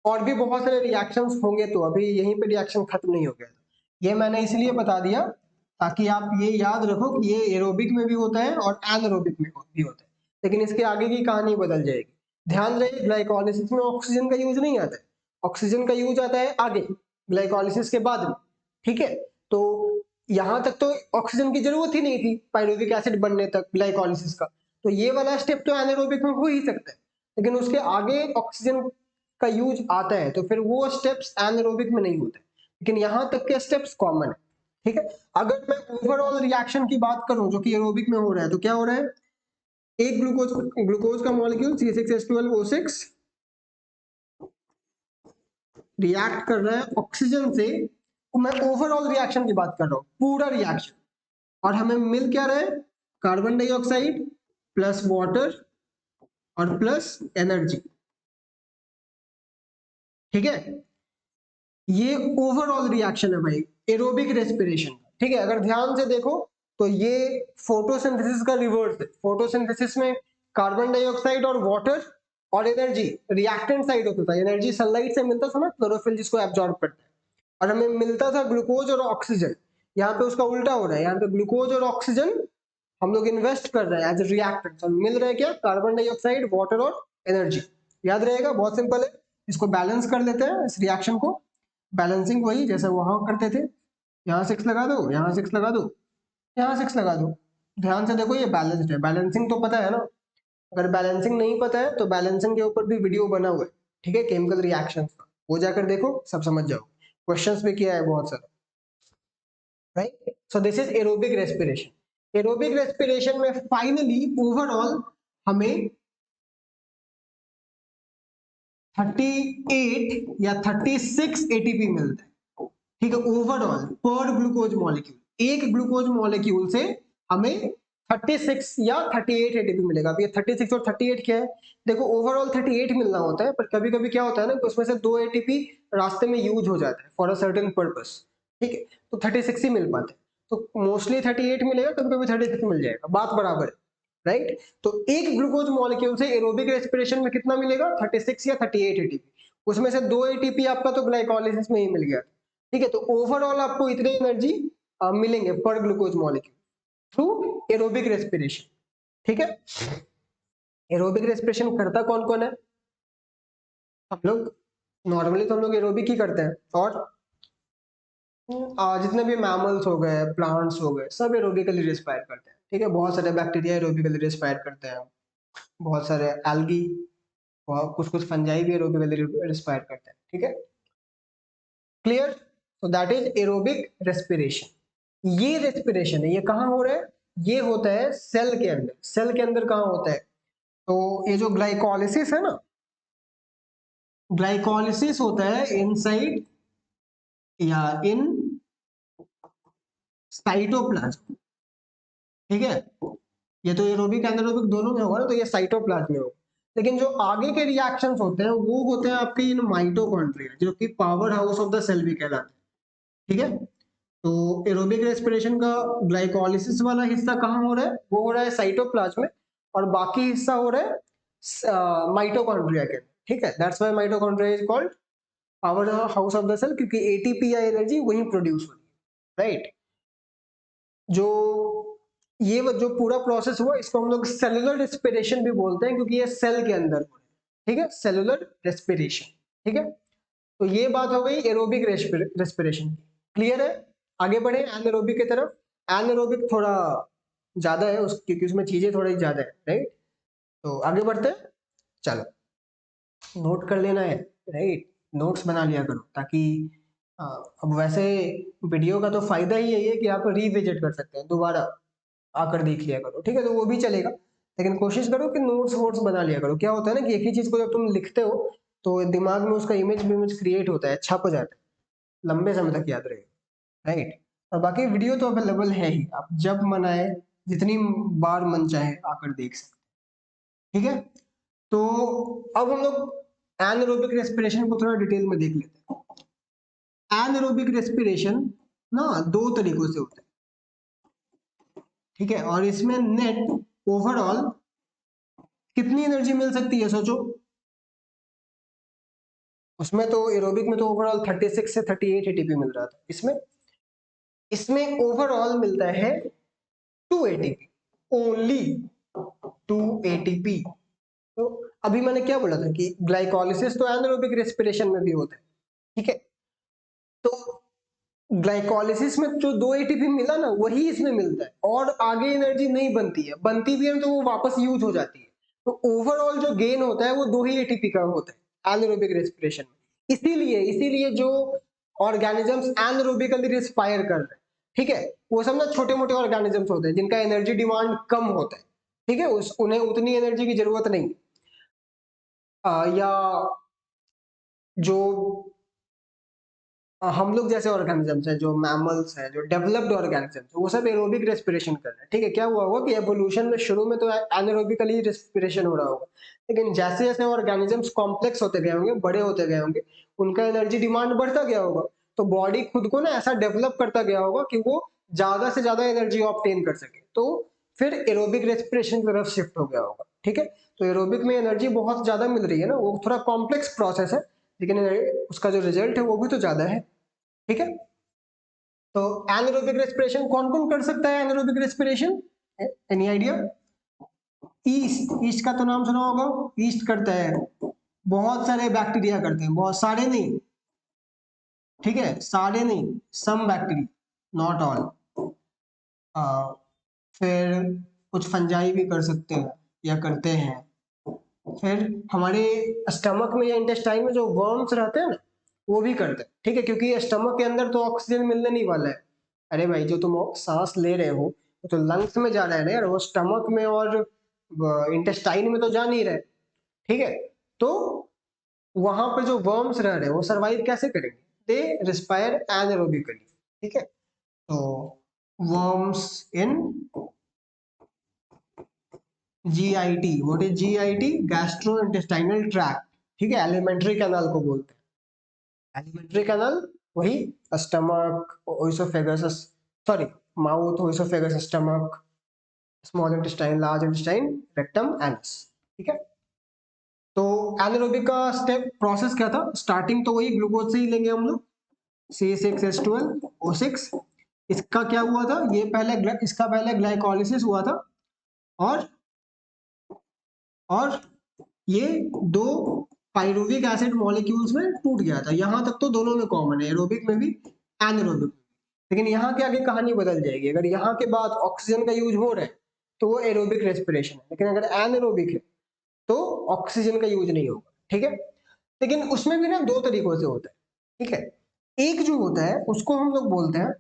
और भी बहुत सारे रिएक्शंस होंगे, तो अभी यहीं पे रिएक्शन खत्म नहीं हो गया। ये मैंने इसलिए बता दिया ताकि आप ये याद रखो कि ये एरोबिक में भी होता है और एनारोबिक में भी होता है, लेकिन इसके आगे की कहानी बदल जाएगी। ध्यान रहे ग्लाइकोलिसिस में ऑक्सीजन का यूज नहीं आता है, ऑक्सीजन का यूज आता है आगे, ग्लाइकोलिसिस के बाद में, ठीक है। तो यहां तक तो ऑक्सीजन की जरूरत ही नहीं थी पाइरुविक एसिड बनने तक ग्लाइकोलिसिस का, तो ये वाला स्टेप तो एनारोबिक में हो ही सकता है, लेकिन उसके आगे ऑक्सीजन का यूज आता है तो फिर वो स्टेप्स एनारोबिक में नहीं होते, लेकिन यहाँ तक के स्टेप्स कॉमन है, ठीक है। अगर मैं ओवरऑल रिएक्शन की बात करूं जो कि एरोबिक में हो रहा है, तो क्या हो रहा है, एक ग्लूकोज का मॉलिक्यूल C6H12O6 रिएक्ट कर रहा है ऑक्सीजन से, तो मैं ओवरऑल रिएक्शन की बात कर रहा हूँ, पूरा रिएक्शन, और हमें मिल क्या रहा है, कार्बन डाइऑक्साइड प्लस वाटर और प्लस एनर्जी, ठीक है। ये ओवरऑल रिएक्शन है भाई एरोबिक रेस्पिरेशन, ठीक है। अगर ध्यान से देखो तो ये फोटोसिंथेसिस का रिवर्स है। फोटोसिंथेसिस में कार्बन डाइऑक्साइड और वाटर और एनर्जी रिएक्टेंट साइड होता था, एनर्जी सनलाइट से मिलता था ना, क्लोरोफिल जिसको एब्जॉर्ब करता है, और हमें मिलता था ग्लूकोज और ऑक्सीजन। यहाँ पे उसका उल्टा हो रहा है, यहाँ पे ग्लूकोज और ऑक्सीजन हम लोग इन्वेस्ट कर रहे हैं एज ए रिएक्टेंट, मिल रहा है क्या, कार्बन डाइऑक्साइड वाटर और एनर्जी। याद रहेगा, बहुत सिंपल है। इसको बैलेंस कर लेते हैं, इस रिएक्शन को बैलेंसिंग वही जैसे वहां करते थे, यहाँ 6 लगा दो, यहाँ 6 लगा दो, यहाँ 6 लगा दो। ध्यान से देखो ये बैलेंस्ड है, बैलेंसिंग तो पता है ना। अगर बैलेंसिंग नहीं पता है तो बैलेंसिंग के ऊपर भी वीडियो बना हुआ है, ठीक है, केमिकल रिएक्शंस का, वो जाकर देखो, सब समझ जाओ, क्वेश्चंस भी किया है बहुत सारा, right. So this is aerobic respiration. Aerobic respiration में फाइनली ओवरऑल हमें 38 या 36 एटीपी मिलता है, ठीक है, ओवरऑल पर ग्लूकोज मॉलिक्यूल। एक ग्लूकोज मॉलिक्यूल से हमें 36 या 38 एटीपी मिलेगा। अब ये 36 और 38 क्या है, देखो ओवरऑल 38 मिलना होता है, पर कभी कभी क्या होता है ना कि उसमें से 2 एटीपी रास्ते में यूज हो जाता है फॉर अ सर्टेन पर्पस, ठीक है, तो 36 ही मिल पाते हैं। तो मोस्टली 38 मिलेगा, कभी कभी 36 मिल जाएगा, बात बराबर है, राइट। तो एक ग्लूकोज मॉलिक्यूल से एरोबिक रेस्पिरेशन में कितना मिलेगा, 36 या 38 एटीपी। उसमें से 2 एटीपी आपका तो ग्लाइकोलाइसिस में ही मिल गया, ठीक है। तो ओवरऑल आपको इतने एनर्जी मिलेंगे पर glucose molecule through aerobic respiration, ठीक है। एरोबिक रेस्पिरेशन करता कौन कौन है, हम लोग नॉर्मली तो हम लोग एरोबिक ही करते हैं, और जितने भी मैमल्स हो गए, प्लांट्स हो गए, सब एरोबिकली रेस्पायर करते हैं, ठीक है। बहुत सारे बैक्टीरिया एरोबिकली रेस्पायर करते हैं, बहुत सारे एल्गी, कुछ कुछ फंजाई भी एरोबिकली रेस्पायर करते हैं, ठीक है, क्लियर। तो दैट इज एरोबिक रेस्पिरेशन। ये रेस्पिरेशन है, ये कहाँ हो रहा है, ये होता है सेल के अंदर। सेल के अंदर कहाँ होता है, तो ये जो ग्लाइकोलिसिस है ना, ग्लाइकोलिसिस होता है इनसाइड या इन साइटोप्लाज्म, ठीक है। ये तो एरोबिक एनारोबिक दोनों में होगा ना, तो ये साइटोप्लाज्म में होगा। लेकिन जो आगे के रिएक्शंस होते हैं वो होते हैं आपके इन माइटोकॉन्ड्रिया, जो कि power house of the cell भी कहलाते हैं, ठीक है। तो एरोबिक रेस्पिरेशन का ग्लाइकोलिसिस वाला हिस्सा कहाँ हो रहा है, वो हो रहा है साइटोप्लाज्म में, और बाकी हिस्सा हो रहा है माइटोकॉन्ड्रिया के, ठीक है। That's why mitochondria is called power house of the cell, क्योंकि एटीपी या एनर्जी वहीं प्रोड्यूस होती है, राइट। जो ये जो पूरा प्रोसेस हुआ इसको हम लोग सेलुलर रेस्पिरेशन भी बोलते हैं, क्योंकि ये सेल के अंदर हो रहा है, ठीक है, सेलुलर रेस्पिरेशन, ठीक है। तो ये बात हो गई एरोबिक रेस्पिरेशन, क्लियर है। आगे बढ़े एनारोबिक की तरफ। एनारोबिक थोड़ा ज्यादा है क्योंकि उसमें चीजें थोड़ी ज्यादा है, राइट। तो आगे बढ़ते हैं, चलो नोट कर लेना है, राइट, नोट्स बना लिया करो, ताकि अब वैसे वीडियो का तो फायदा ही यही है कि आप रिविजिट कर सकते हैं, दोबारा आकर देख लिया करो, ठीक है, तो वो भी चलेगा, लेकिन कोशिश करो कि नोट्स वोट्स बना लिया करो। क्या होता है ना कि एक ही चीज को जब तुम लिखते हो तो दिमाग में उसका इमेज क्रिएट होता है, छप जाता है, लंबे समय तक याद रहेगा, राइट। और बाकी वीडियो तो अवेलेबल है ही, आप जब मन आए, जितनी बार मन चाहे आकर देख सकते हैं, ठीक है। तो अब हम लोग एनारोबिक रेस्पिरेशन को थोड़ा डिटेल में देख लेते हैं। एनारोबिक रेस्पिरेशन ना 2 तरीकों से होता है, ठीक है, और इसमें नेट ओवरऑल कितनी एनर्जी मिल सकती है सोचो। उसमें तो एरोबिक में तो ओवरऑल 36 से 38 एटीपी मिल रहा था, इसमें इसमें ओवरऑल मिलता है 2 एटीपी, ओनली 2 एटीपी। तो अभी मैंने क्या बोला था कि ग्लाइकोलिसिस तो एनारोबिक रेस्पिरेशन में भी होता है, ठीक है। तो ग्लाइकोलिसिस में जो 2 एटीपी मिला ना वही इसमें मिलता है, और आगे एनर्जी नहीं बनती है, बनती भी है तो वो वापस यूज हो जाती है। तो ओवरऑल जो गेन होता है वो 2 ही एटीपी का होता है एनारोबिक रेस्पिरेशन में। इसीलिए जो ऑर्गेनिजम्स एनारोबिकली रिस्पायर कर रहे हैं, ठीक है, वो सब ना छोटे मोटे ऑर्गेनिजम्स होते हैं जिनका एनर्जी डिमांड कम होता है, ठीक है, उन्हें उतनी एनर्जी की जरूरत नहीं। या जो हम लोग जैसे ऑर्गेनिजम्स हैं, जो मैमल्स हैं, जो डेवलप्ड ऑर्गेनिजम्स, वो सब एरोबिक रेस्पिरेशन कर रहे हैं, ठीक है। क्या हुआ होगा कि एवोल्यूशन में शुरू में तो एनारोबिकली रेस्पिरेशन हो रहा होगा, लेकिन जैसे जैसे ऑर्गेनिजम्स कॉम्प्लेक्स होते गए होंगे, बड़े होते गए होंगे, उनका एनर्जी डिमांड बढ़ता गया होगा, तो बॉडी खुद को ना ऐसा डेवलप करता गया होगा कि वो ज्यादा से ज्यादा एनर्जी ऑब्टेन कर सके, तो फिर एरोबिक रेस्पिरेशन की तरफ शिफ्ट हो गया होगा, ठीक है। तो एरोबिक में एनर्जी बहुत ज्यादा मिल रही है ना, वो थोड़ा कॉम्प्लेक्स प्रोसेस है, लेकिन उसका जो रिजल्ट है वो भी तो ज्यादा है, ठीक है। तो एनारोबिक रेस्पिरेशन कौन कौन कर सकता है? Anaerobic respiration, any idea? East, east का तो नाम सुना होगा, ईस्ट करता है, बहुत सारे बैक्टीरिया करते हैं, बहुत सारे नहीं, ठीक है, सारे नहीं, सम बैक्टीरिया, नॉट ऑल। फिर कुछ फंजाई भी कर सकते हैं या करते हैं। फिर हमारे स्टमक में या इंटेस्टाइन में जो वर्म्स रहते हैं ना, वो भी करते हैं, ठीक है, क्योंकि स्टमक के अंदर तो ऑक्सीजन मिलने नहीं वाला है। अरे भाई, जो तुम सांस ले रहे हो वो तो लंग्स में जा रहा है ना यार, वो स्टमक में और इंटेस्टाइन में तो जा नहीं रहे, ठीक है। तो वहां पे जो वर्म्स रह रहे हैं वो सरवाइव कैसे करेंगे? दे रिस्पायर एनारोबिकली, ठीक है। तो worms in GIT, what is GIT? Gastrointestinal tract, ठीक है, एलिमेंट्री कैनाल को बोलते हैं। एलिमेंट्री कैनाल वही stomach, oesophagus, sorry, mouth, oesophagus, stomach, small intestine, large intestine, rectum, anus, ठीक है। तो एनारोबिक का स्टेप प्रोसेस क्या था? स्टार्टिंग तो वही ग्लूकोज से ही लेंगे हम लोग, C6H12O6। इसका क्या हुआ था? ये पहले इसका पहले ग्लाइकोलिसिस हुआ था, और और ये दो पाइरुविक एसिड मॉलिक्यूल्स में टूट गया था। यहां तक तो दोनों में कॉमन है, एरोबिक में भी, एनारोबिक में। लेकिन यहाँ के आगे कहानी बदल जाएगी। अगर यहाँ के बाद ऑक्सीजन का यूज हो रहा है तो वो एरोबिक रेस्पिरेशन है, लेकिन अगर एनारोबिक है तो ऑक्सीजन का यूज नहीं होगा, ठीक है। लेकिन उसमें भी ना दो तरीकों से होता है, ठीक है। एक जो होता है उसको हम लोग बोलते हैं,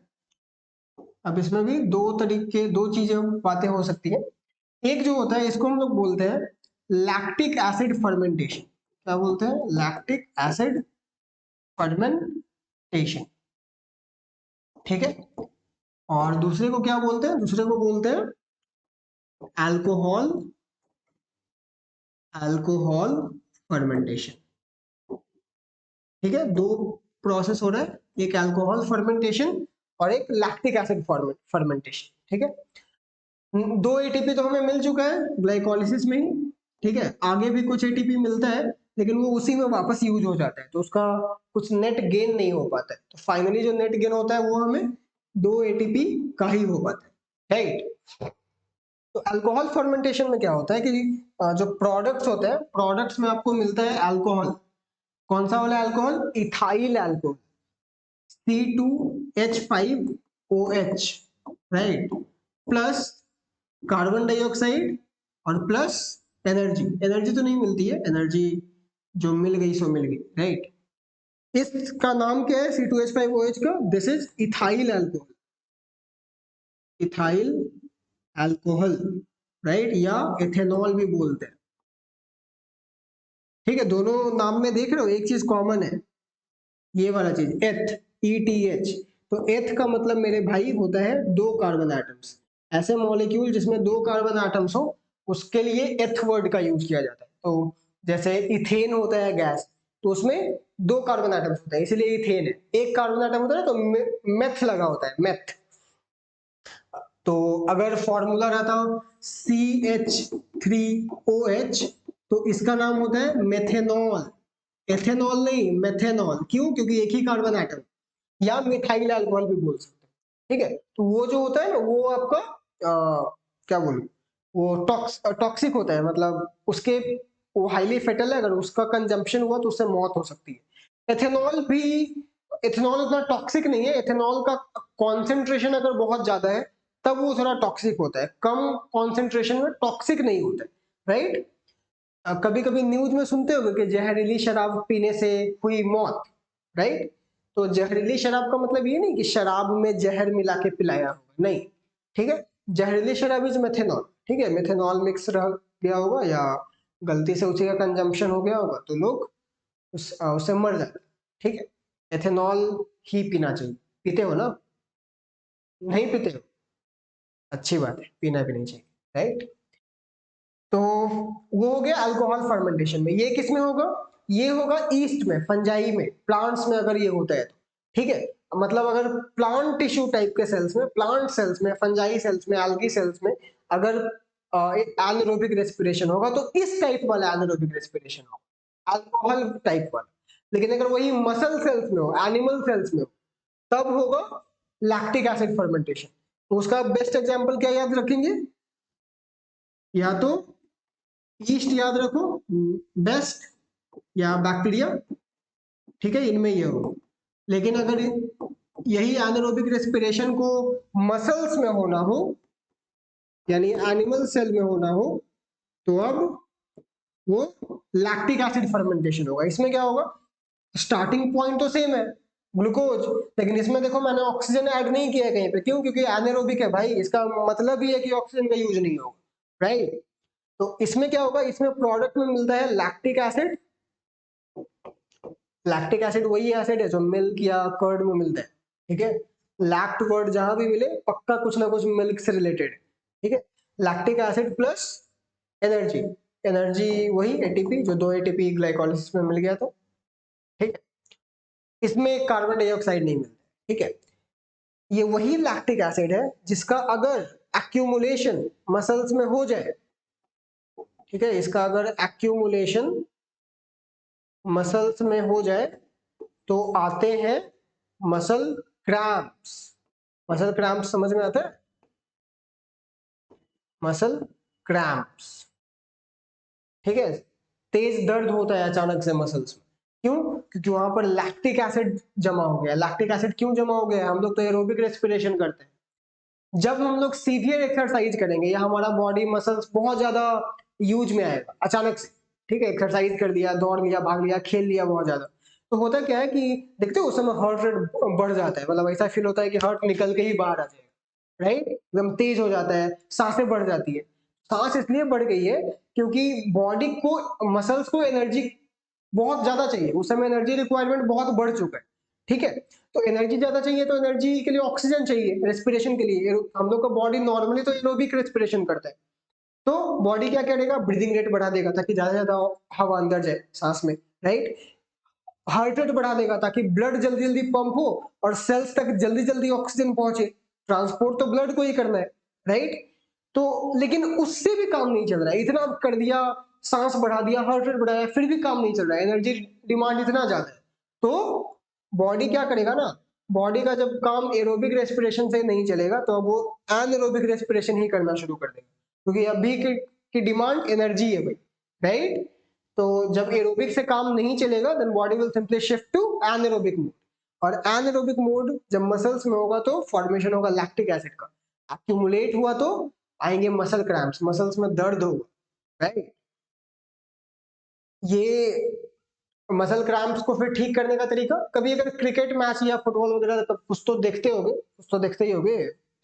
अब इसमें भी दो तरीके, दो चीजें बातें हो सकती है। एक जो होता है इसको हम लोग बोलते हैं लैक्टिक एसिड फर्मेंटेशन। क्या बोलते हैं? लैक्टिक एसिड फर्मेंटेशन, ठीक है। और दूसरे को क्या बोलते हैं? दूसरे को बोलते हैं अल्कोहल, अल्कोहल फर्मेंटेशन, ठीक है। दो प्रोसेस हो रहा है, एक अल्कोहल फर्मेंटेशन और एक लैक्टिक एसिड फर्मेंटेशन, ठीक है। दो एटीपी तो हमें मिल चुका है ग्लाइकोलिसिस में ही, ठीक है। आगे भी कुछ एटीपी मिलता है, लेकिन वो उसी में वापस यूज हो जाता है, तो उसका कुछ नेट गेन नहीं हो पाता है। तो फाइनली जो नेट गेन होता है वो हमें दो एटीपी का ही हो पाता है, राइट। तो अल्कोहल फर्मेंटेशन में क्या होता है कि जो प्रोडक्ट्स होते हैं, प्रोडक्ट्स में आपको मिलता है अल्कोहल। कौन सा वाला alcohol? Ethyl alcohol, C2H5OH, right, plus carbon dioxide और प्लस एनर्जी। एनर्जी तो नहीं मिलती है, एनर्जी जो मिल गई सो मिल गई, राइट। इसका नाम क्या है C2H5OH का? This is ethyl alcohol, ethyl alcohol, right, या एथेनॉल भी बोलते हैं, ठीक है। दोनों नाम में देख रहे हो एक चीज कॉमन है, ये वाला चीज, एथ, ETH। तो एथ का मतलब मेरे भाई होता है दो कार्बन एटम्स। ऐसे मॉलिक्यूल जिसमें दो कार्बन एटम्स हो उसके लिए एथ वर्ड का यूज किया जाता है। तो जैसे इथेन होता है गैस, तो उसमें दो कार्बन एटम्स होता है, इसलिए इथेन है। एक कार्बन एटम होता है तो मेथ लगा होता है, मेथ। तो अगर फॉर्मूला रहता CH3OH, तो इसका नाम होता है मेथेनॉल, एथेनॉल नहीं, मेथेनॉल। क्यों? क्योंकि एक ही कार्बन एटम। या मिथाइल अल्कोहल भी बोल सकते हैं, ठीक है। तो वो जो होता है ना, वो आपका क्या बोलूं, वो टॉक्सिक होता है, मतलब उसके, वो हाईली फेटल है, अगर उसका कंजम्पशन हुआ तो उससे मौत हो सकती है। एथेनॉल भी, एथेनॉल उतना टॉक्सिक नहीं है। एथेनॉल का कॉन्सेंट्रेशन अगर बहुत ज्यादा है तब वो थोड़ा टॉक्सिक होता है, कम कॉन्सेंट्रेशन में टॉक्सिक नहीं होता है, राइट। कभी कभी न्यूज में सुनते होगे कि जहरीली शराब पीने से हुई मौत, राइट? तो जहरीली शराब का मतलब ये नहीं कि शराब में जहर मिला के पिलाया होगा, नहीं, ठीक है। जहरीली शराब इज मेथेनॉल, ठीक है, मेथेनॉल मिक्स रह गया होगा या गलती से उसी का कंजम्पशन हो गया होगा तो लोग उससे मर जाते हैं, ठीक है। एथेनॉल ही पीना चाहिए। पीते हो ना? नहीं पीते हो? अच्छी बात है, पीना भी नहीं चाहिए, राइट। तो वो हो गया अल्कोहल फर्मेंटेशन में। ये किस में होगा? ये होगा ईस्ट में, फंजाई में, प्लांट्स में अगर ये होता है तो, ठीक है। मतलब अगर प्लांट टिश्यू टाइप के सेल्स में, प्लांट सेल्स में, फंजाई सेल्स में, एल्गी सेल्स में अगर एनारोबिक रेस्पिरेशन होगा तो इस टाइप वाला एनारोबिक रेस्पिरेशन होगा, अल्कोहल टाइप वाला। लेकिन अगर वही मसल सेल्स में हो, एनिमल सेल्स में हो, तब होगा लैक्टिक एसिड फर्मेंटेशन। तो उसका बेस्ट एग्जांपल क्या याद रखेंगे? या तो ईस्ट याद रखो बेस्ट, या बैक्टीरिया, ठीक है, इनमें ये हो। लेकिन अगर यही एनारोबिक रेस्पिरेशन को मसल्स में होना हो, यानी एनिमल सेल में होना हो, तो अब वो लैक्टिक एसिड फर्मेंटेशन होगा। इसमें क्या होगा? स्टार्टिंग पॉइंट तो सेम है, ग्लूकोज, लेकिन इसमें देखो मैंने ऑक्सीजन ऐड नहीं किया है कहीं पे। क्यों? क्योंकि एनारोबिक है भाई, इसका मतलब ही है कि ऑक्सीजन का यूज नहीं होगा, राइट। तो इसमें क्या होगा? इसमें प्रोडक्ट में मिलता है लैक्टिक एसिड। लैक्टिक एसिड वही एसिड है जो मिल्क या कर्ड में मिलता है, ठीक है। लैक्ट वर्ड जहां भी मिले पक्का कुछ ना कुछ मिल्क से रिलेटेड है, ठीक है। Lactic acid plus energy, energy वही एटीपी, जो 2 एटीपी ग्लाइकोलाइसिस में मिल गया तो, ठीक है। इसमें कार्बन डाइऑक्साइड नहीं मिलता, ठीक है। ये वही लैक्टिक एसिड है जिसका अगर एक्यूमुलेशन मसल्स में हो जाए, ठीक है, इसका अगर एक्यूमुलेशन मसल्स में हो जाए तो आते हैं मसल क्रैम्प्स। मसल क्रैम्प्स समझ में आता है? मसल क्रैम्प्स, ठीक है। तेज दर्द होता है अचानक से मसल्स में। क्यों? क्योंकि वहां पर लैक्टिक एसिड जमा हो गया। लैक्टिक एसिड क्यों जमा हो गया? हम लोग तो एरोबिक रेस्पिरेशन करते हैं। जब हम लोग सीवियर एक्सरसाइज करेंगे या हमारा बॉडी मसल्स बहुत ज्यादा यूज में आएगा अचानक से, ठीक है, एक्सरसाइज कर दिया, दौड़ लिया, भाग लिया, खेल लिया बहुत ज्यादा, तो होता क्या है कि देखते हो उस समय हार्ट रेट बढ़ जाता है। मतलब ऐसा फील होता है कि हार्ट निकल के ही बाहर आ जाएगा, राइट, एकदम तेज हो जाता है, सांसें बढ़ जाती है। सांस इसलिए बढ़ गई है क्योंकि बॉडी को, मसल्स को एनर्जी बहुत ज्यादा चाहिए। उस समय एनर्जी रिक्वायरमेंट बहुत बढ़ चुका है, ठीक है। तो एनर्जी ज्यादा चाहिए तो एनर्जी के लिए ऑक्सीजन चाहिए रेस्पिरेशन के लिए। हम लोग का बॉडी नॉर्मली तो एरोबिक रेस्पिरेशन करता है, तो बॉडी क्या करेगा? ब्रीदिंग रेट बढ़ा देगा ताकि ज्यादा से ज्यादा हवा अंदर जाए सांस में, राइट। हार्ट रेट बढ़ा देगा ताकि ब्लड जल्दी जल्दी पंप हो और सेल्स तक जल्दी जल्दी ऑक्सीजन पहुंचे। ट्रांसपोर्ट तो ब्लड को ही करना है, राइट। तो लेकिन उससे भी काम नहीं चल रहा है, इतना कर दिया, सांस बढ़ा दिया, हार्ट रेट बढ़ाया, फिर भी काम नहीं चल रहा है, एनर्जी डिमांड इतना ज्यादा है। तो बॉडी क्या करेगा ना, बॉडी का जब काम एरोबिक रेस्पिरेशन से नहीं चलेगा तो अब वो एनएरोबिक रेस्पिरेशन ही करना शुरू कर देगा, क्योंकि अभी की डिमांड एनर्जी है भाई, राइट। तो जब एरोबिक से काम नहीं चलेगा then body will simply shift to anaerobic mode. और एनारोबिक मोड जब मसल्स में होगा तो फॉर्मेशन होगा लैक्टिक एसिड का। एक्यूमुलेट हुआ तो आएंगे मसल क्रैम्प्स, मसल्स में दर्द होगा, राइट। ये मसल क्रैम्प्स को फिर ठीक करने का तरीका, कभी अगर क्रिकेट मैच या फुटबॉल वगैरह तो कुछ तो देखते होगे, कुछ तो देखते ही होगे।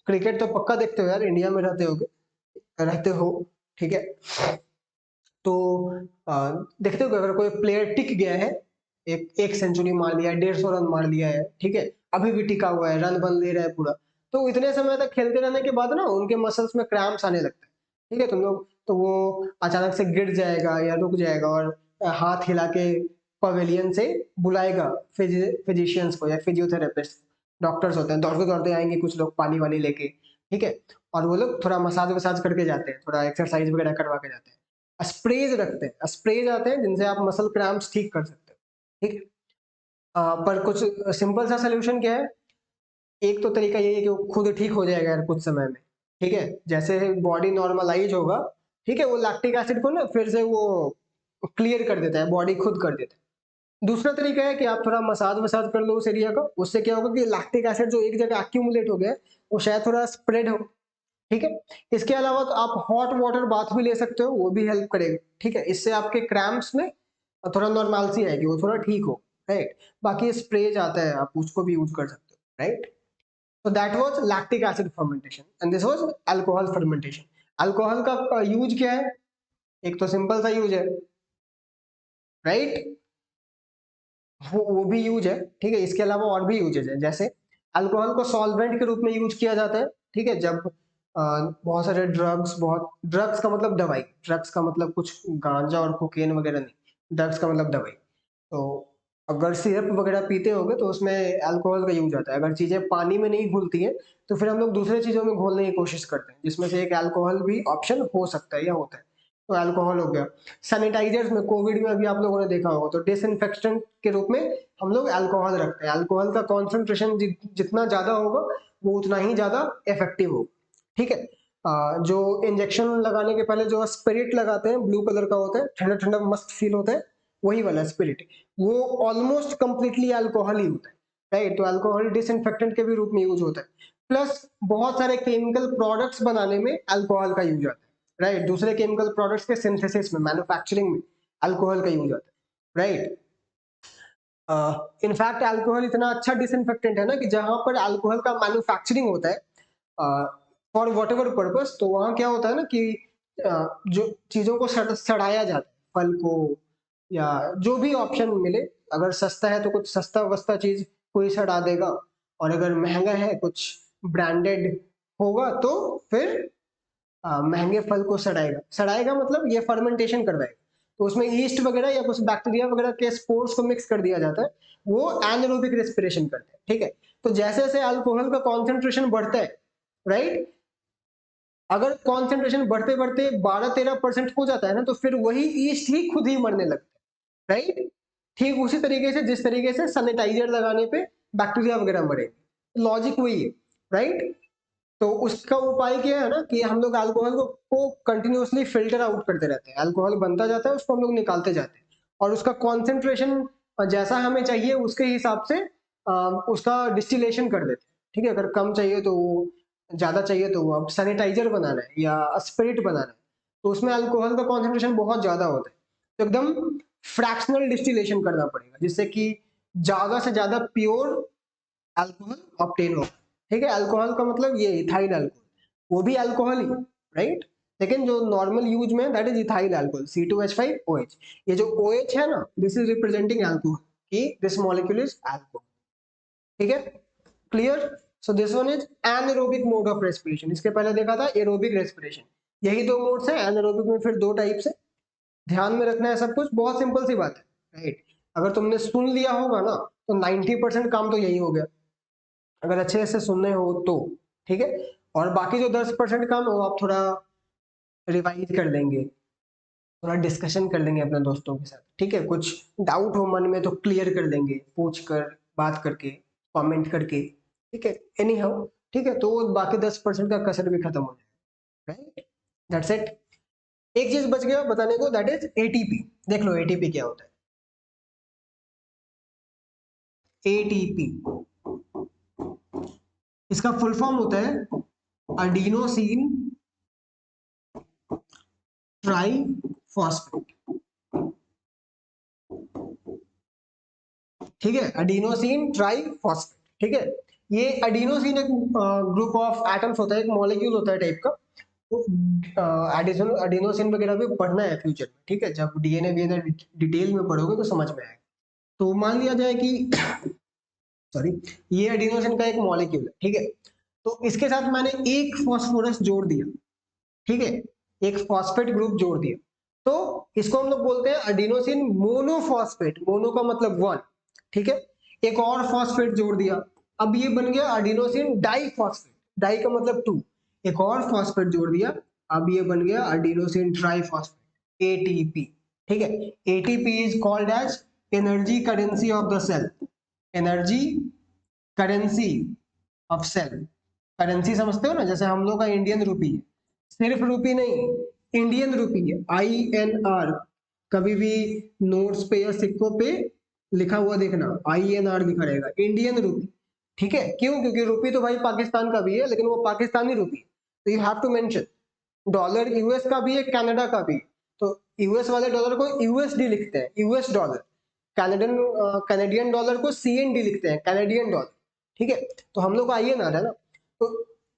क्रिकेट तो पक्का देखते हो यार, इंडिया में रहते होगे, रहते हो, ठीक है। तो देखते हो अगर कोई प्लेयर टिक गया है, एक सेंचुरी मार लिया है, 150 रन मार लिया है, ठीक है, अभी भी टिका हुआ है, रन बन ले रहा है पूरा, तो इतने समय तक खेलते रहने के बाद ना उनके मसल्स में क्रैम्प्स आने लगते हैं, ठीक है। तुम लोग तो वो अचानक से गिर जाएगा या रुक जाएगा और हाथ हिला के पवेलियन से बुलाएगा फिजिशियंस को या फिजियोथेरेपिस्ट, डॉक्टर्स होते हैं, दौड़ते दौड़ते आएंगे कुछ लोग पानी वानी लेके, ठीक है। और वो लोग थोड़ा मसाज वसाज करके जाते हैं, थोड़ा एक्सरसाइज वगैरह करवा के जाते हैं। स्प्रेज रखते हैं, स्प्रेज आते हैं जिनसे आप मसल क्रैम्प्स ठीक कर सकते हो, ठीक है। पर कुछ सिंपल सा सोल्यूशन क्या है? एक तो तरीका यही है कि वो खुद ठीक हो जाएगा यार कुछ समय में, ठीक है, जैसे बॉडी नॉर्मलाइज होगा, ठीक है, वो लैक्टिक एसिड को ना फिर से वो क्लियर कर देता है, बॉडी खुद कर देता है। दूसरा तरीका है कि आप थोड़ा मसाज वसाज कर लो उस एरिया का, उससे क्या होगा कि लैक्टिक एसिड जो एक जगह एक्यूमुलेट हो गया है वो शायद थोड़ा स्प्रेड हो, ठीक है। इसके अलावा तो आप हॉट वाटर बाथ भी ले सकते हो, वो भी हेल्प करेगा, ठीक है। इससे आपके क्रैम्प्स में थोड़ा नॉर्मलसी आएगी, वो थोड़ा ठीक हो, राइट। बाकी स्प्रे आता है, आप उसको भी यूज कर सकते हो, right. So that was lactic acid fermentation and this was alcohol fermentation. Alcohol का यूज क्या है? एक तो सिंपल सा यूज है, राइट, वो भी यूज है, ठीक है। इसके अलावा और भी यूजेज है, जैसे अल्कोहल को सॉल्वेंट के रूप में यूज किया जाता है, ठीक है। जब बहुत सारे ड्रग्स का मतलब दवाई, ड्रग्स का मतलब कुछ गांजा और कोकेन वगैरह नहीं, ड्रग्स का मतलब दवाई। तो अगर सिरप वगैरह पीते होगे तो उसमें अल्कोहल का यूज आता है। अगर चीजें पानी में नहीं घुलती हैं तो फिर हम लोग दूसरे चीजों में घोलने की कोशिश करते हैं, जिसमें से एक अल्कोहल भी ऑप्शन हो सकता है या होता है। तो अल्कोहल हो गया। सैनिटाइजर्स में, कोविड में अभी आप लोगों ने देखा होगा, तो डिसइंफेक्टेंट के रूप में हम लोग अल्कोहल रखते हैं। अल्कोहल का कॉन्सेंट्रेशन जितना ज्यादा होगा वो उतना ही ज्यादा इफेक्टिव होगा, ठीक है। जो इंजेक्शन लगाने के पहले जो स्पिरिट लगाते हैं, ब्लू कलर का होता है, ठंडा ठंडा मस्त फील होता है, वही वाला स्पिरिट, वो ऑलमोस्ट कंप्लीटली अल्कोहल ही होता है, राइट। तो अल्कोहल डिसइंफेक्टेंट के भी रूप में यूज होता है। प्लस बहुत सारे केमिकल प्रोडक्ट्स बनाने में अल्कोहल का यूज आता है, राइट। दूसरे केमिकल प्रोडक्ट्स के सिंथेसिस में, मैन्युफैक्चरिंग में अल्कोहल का यूज आता है, राइट। इनफैक्ट अल्कोहल इतना अच्छा डिसइंफेक्टेंट है ना कि जहां पर अल्कोहल का मैन्युफैक्चरिंग होता है फॉर वट एवर पर्पज, तो वहां क्या होता है ना कि जो चीजों को सड़ाया जाता है, फल को या जो भी ऑप्शन मिले, अगर सस्ता है तो कुछ सस्ता वस्ता चीज कोई सड़ा देगा, और अगर महंगा है कुछ ब्रांडेड होगा तो फिर महंगे फल को सड़ाएगा। सड़ाएगा मतलब ये फर्मेंटेशन करवाएगा, तो उसमें ईस्ट वगैरह या कुछ बैक्टीरिया वगैरह के स्पोर्स को मिक्स कर दिया जाता है, वो एनारोबिक रेस्पिरेशन करते हैं, ठीक है। तो जैसे जैसे अल्कोहल का कॉन्सेंट्रेशन बढ़ता है, राइट, अगर कॉन्सेंट्रेशन बढ़ते बढ़ते 12-13% हो जाता है ना, तो फिर वही ईस्ट ही खुद ही मरने लगता है, राइट। ठीक उसी तरीके से जिस तरीके से सैनिटाइजर लगाने पे बैक्टीरिया वगैरह मरेंगे, लॉजिक वही है, राइट। तो उसका उपाय क्या है ना कि हम लोग अल्कोहल को कंटिन्यूअसली फिल्टर आउट करते रहते हैं। अल्कोहल बनता जाता है, उसको हम लोग निकालते जाते हैं, और उसका कॉन्सेंट्रेशन जैसा हमें चाहिए उसके हिसाब से उसका डिस्टिलेशन कर देते हैं, ठीक है। अगर कम चाहिए तो वो, ज्यादा चाहिए तो वो, अब सैनिटाइजर बनाना है या स्पिरिट बनाना है तो उसमें अल्कोहल का कॉन्सेंट्रेशन बहुत ज्यादा होता है, तो एकदम फ्रैक्शनल डिस्टिलेशन करना पड़ेगा जिससे कि ज्यादा से ज्यादा प्योर अल्कोहल ऑब्टेन हो, ठीक है। अल्कोहल का मतलब ये इथाइल अल्कोहल, वो भी अल्कोहल ही, राइट। लेकिन जो नॉर्मल यूज में that is ethyl alcohol, C2H5OH। ये जो OH है ना, दिस इज रिप्रेजेंटिंग अल्कोहल, कि दिस मॉलिक्यूल इज अल्कोहल, ठीक है, clear. So this one is anaerobic mode of respiration. इसके पहले देखा था एरोबिक रेस्पिरेशन, यही दो मोड्स हैं। एनारोबिक में फिर दो टाइप्स है, ध्यान में रखना है सब कुछ, बहुत सिंपल सी बात है, राइट। अगर तुमने सुन लिया होगा ना तो 90% काम तो यही हो गया, अगर अच्छे से सुनने हो तो, ठीक है। और बाकी जो 10% काम है वो आप थोड़ा रिवाइज कर लेंगे, थोड़ा डिस्कशन कर लेंगे अपने दोस्तों के साथ, ठीक है। कुछ डाउट हो मन में तो क्लियर कर लेंगे, पूछ कर, बात करके, कमेंट करके, ठीक है। एनी हाउ, ठीक है, तो बाकी 10% का कसर भी खत्म हो जाएगा, राइट। That's it. एक चीज बच गया बताने को, दैट इज एटीपी। देख लो एटीपी क्या होता है। एटीपी, इसका फुल फॉर्म होता है अडीनोसिन ट्राई फॉस्फेट, ठीक है, अडीनोसिन ट्राई फॉस्फेट, ठीक है। ये अडीनोसिन एक ग्रुप ऑफ एटम्स होता है, एक मॉलिक्यूल होता है टाइप का। तो अडीनोसिन वगैरह भी पढ़ना है फ्यूचर में, ठीक है, जब डीएनए वीएनए डिटेल में पढ़ोगे तो समझ में आएगा। तो मान लिया जाए कि सॉरी, ये एडिनोसिन का एक मॉलिक्यूल है, ठीक है। तो इसके साथ मैंने एक फास्फोरस जोड़ दिया, ठीक है, एक फॉस्फेट ग्रुप जोड़ दिया, तो इसको हम लोग बोलते हैं एडिनोसिन मोनोफॉस्फेट। मोनो का मतलब वन, ठीक है। एक और फॉस्फेट जोड़ दिया, अब ये बन गया एडिनोसिन डाइफॉस्फेट। डाई का मतलब टू, एक और फॉस्फेट जोड़ दिया, अब ये बन गया एडिनोसिन ट्राइफॉस्फेट, एटीपी, ठीक है। ATP is called as energy currency of the cell. Energy currency of cell. Currency समझते हो ना, जैसे हम लोग का इंडियन रूपी है, सिर्फ रूपी नहीं, इंडियन रूपी है, INR। कभी भी नोट्स पे या सिक्कों पे लिखा हुआ देखना, INR लिखा रहेगा, इंडियन रूपी, ठीक है। क्यों? क्योंकि रूपी तो भाई पाकिस्तान का भी है, लेकिन वो पाकिस्तानी रूपी, तो you have to mention dollar US का भी है, कनाडा का भी। तो यूएस वाले डॉलर को यूएसडी लिखते हैं, US dollar. Canadian Canadian dollar को सीएनडी लिखते हैं, कैनेडियन डॉलर। ठीक है, तो हम लोग को आइए ना है ना, तो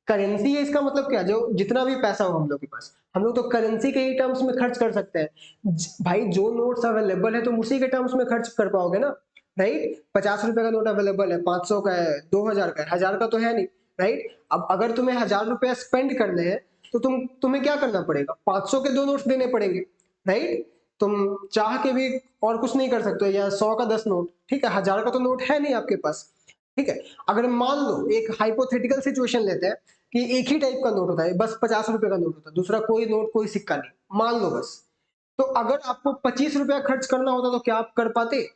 करेंसी है, इसका मतलब क्या, जो जितना भी पैसा हो हम लोग के पास, हम लोग तो करेंसी के ही टर्म्स में खर्च कर सकते हैं। भाई जो नोट्स अवेलेबल है तुम उसी के टर्म्स में खर्च कर पाओगे ना, राइट। 50 रुपए का नोट अवेलेबल है, 500 का है, 2000 का है, 1000 का तो है नहीं, राइट। अब अगर तुम्हें 1000 रुपया स्पेंड करने हैं तो तुम्हें क्या करना पड़ेगा, 500 के 2 नोट्स देने पड़ेंगे, राइट। तुम चाह के भी और कुछ नहीं कर सकते, या 100 का 10 नोट, ठीक है, 1000 का तो नोट है नहीं आपके पास, ठीक है। अगर मान लो एक हाइपोथेटिकल सिचुएशन लेते हैं कि एक ही टाइप का नोट होता है, बस 50 रुपए का नोट होता है, दूसरा कोई नोट कोई सिक्का नहीं, मान लो बस। तो अगर आपको 25 रुपया खर्च करना होता तो क्या आप कर पाते,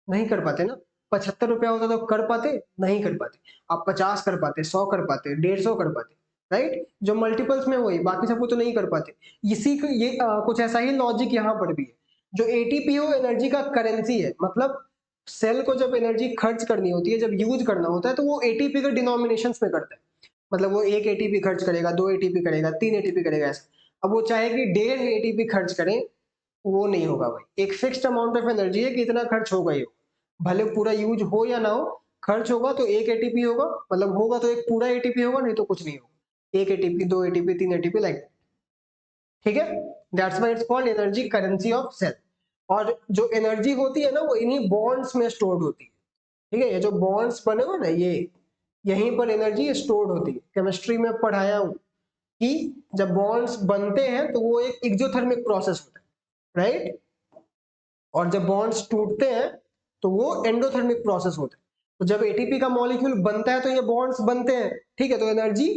नहीं कर पाते ना। 75 रुपया होता तो कर पाते, नहीं कर पाते। आप 50 कर पाते, 100 कर पाते, 150 कर पाते, राइट। जो मल्टीपल्स में वही, बाकी सबको तो नहीं कर पाते। इसी को ये कुछ ऐसा ही लॉजिक यहाँ पर भी है। जो एटीपी हो एनर्जी का करेंसी है, मतलब सेल को जब एनर्जी खर्च करनी होती है, जब यूज करना होता है, तो वो एटीपी के डिनोमिनेशन में करता है। मतलब वो 1 एटीपी खर्च करेगा, 2 एटीपी करेगा, 3 एटीपी करेगा, ऐसा। अब वो चाहे कि 1.5 एटीपी खर्च करें, वो नहीं होगा भाई। एक फिक्स्ड अमाउंट ऑफ एनर्जी है कि इतना खर्च होगा ही होगा। भले पूरा यूज हो या ना हो, खर्च होगा तो 1 एटीपी होगा, मतलब होगा तो एक पूरा एटीपी होगा, नहीं तो कुछ नहीं होगा। 1 एटीपी, 2 एटीपी, 3 एटीपी, लाइक, ठीक है। That's why it's called energy currency of cell. और जो एनर्जी होती है ना, वो इन्हीं बॉन्ड्स में स्टोर्ड होती है, ठीक है। ये जो बॉन्ड्स बने हुए ना, ये यहीं पर एनर्जी स्टोर्ड होती है। केमिस्ट्री में पढ़ाया हूं कि जब बॉन्ड्स बनते हैं तो वो एक एक्सोथर्मिक प्रोसेस होता है, राइट। और जब बॉन्ड्स टूटते हैं तो वो एंडोथर्मिक प्रोसेस होता है। तो जब एटीपी का मॉलिक्यूल बनता है तो ये बॉन्ड्स बनते हैं, ठीक है, तो एनर्जी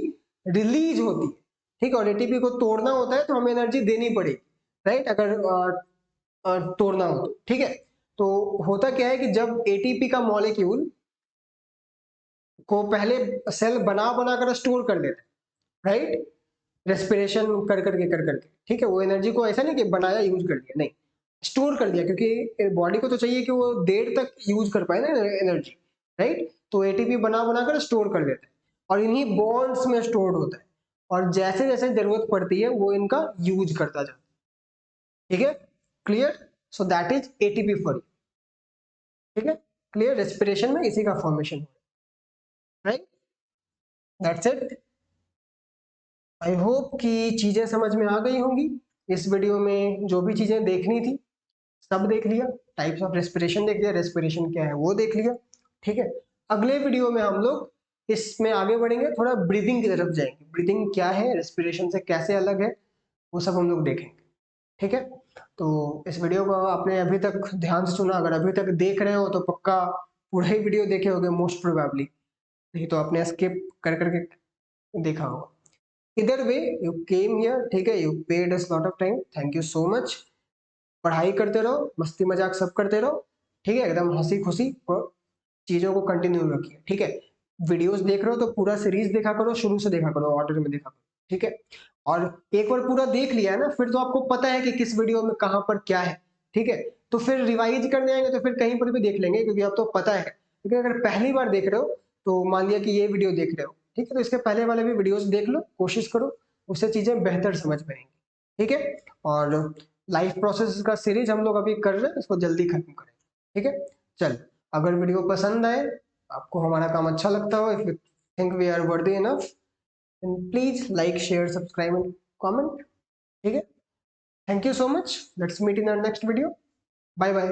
रिलीज होती है, ठीक है। और एटीपी को तोड़ना होता है तो हमें एनर्जी देनी पड़ेगी, राइट, अगर तोड़ना हो तो, ठीक है। तो होता क्या है कि जब एटीपी का मॉलिक्यूल को पहले सेल बना बना कर स्टोर कर लेता है, राइट, रेस्पिरेशन कर करके, ठीक है। वो एनर्जी को ऐसा नहीं कि बनाया यूज कर लिया, नहीं, स्टोर कर दिया, क्योंकि बॉडी को तो चाहिए कि वो देर तक यूज कर पाए ना एनर्जी, राइट। तो एटीपी बना बना कर स्टोर कर लेते हैं और इन्हीं बॉन्ड्स में स्टोर्ड होता है। और जैसे जैसे जरूरत पड़ती है वो इनका यूज करता जाता है, ठीक है, clear. So that is ATP for you, ठीक है, क्लियर। रेस्पिरेशन में इसी का फॉर्मेशन हो, right, that's it. I hope कि चीजें समझ में आ गई होंगी। इस वीडियो में जो भी चीजें देखनी थी सब देख लिया। टाइप्स ऑफ रेस्पिरेशन देख लिया, रेस्पिरेशन क्या है वो देख लिया, ठीक है। अगले वीडियो में हम लोग इसमें आगे बढ़ेंगे, थोड़ा ब्रीदिंग की तरफ जाएंगे। ब्रीदिंग क्या है, रेस्पिरेशन से कैसे अलग है, वो सब हम लोग देखेंगे, ठीक है। तो इस वीडियो को आपने अभी तक ध्यान से सुना, अगर अभी तक देख रहे हो तो पक्का पूरा ही वीडियो देखे होगे मोस्ट प्रोबेबली, नहीं तो आपने स्किप कर करके देखा होगा। इधर वे यू केम हियर, ठीक है, you paid us lot of time, thank you so much. पढ़ाई करते रहो, मस्ती मजाक सब करते रहो, ठीक है, एकदम हंसी खुशी, और चीजों को कंटिन्यू रखिए, ठीक है। वीडियोस देख रहे हो तो पूरा सीरीज देखा करो, शुरू से देखा करो, ऑर्डर में देखा करो, ठीक है। और एक बार पूरा देख लिया है ना, फिर तो आपको पता है कि किस वीडियो में कहां पर क्या है, ठीक है। तो फिर रिवाइज करने आएंगे तो फिर कहीं पर भी देख लेंगे, क्योंकि अब तो पता है। लेकिन अगर पहली बार देख रहे हो, तो मान लिया कि ये वीडियो देख रहे हो, ठीक है, तो इसके पहले वाले भी वीडियोस देख लो, कोशिश करो, उससे चीजें बेहतर समझ में आएंगी, ठीक है। और लाइफ प्रोसेस का सीरीज हम लोग अभी कर रहे हैं, इसको जल्दी खत्म करें, ठीक है। चल, अगर वीडियो पसंद आए, आपको हमारा काम अच्छा लगता हो, if you think we are worthy enough, then please like, share, subscribe and comment, ठीक है। Thank you so much, let's meet in our next video, bye bye.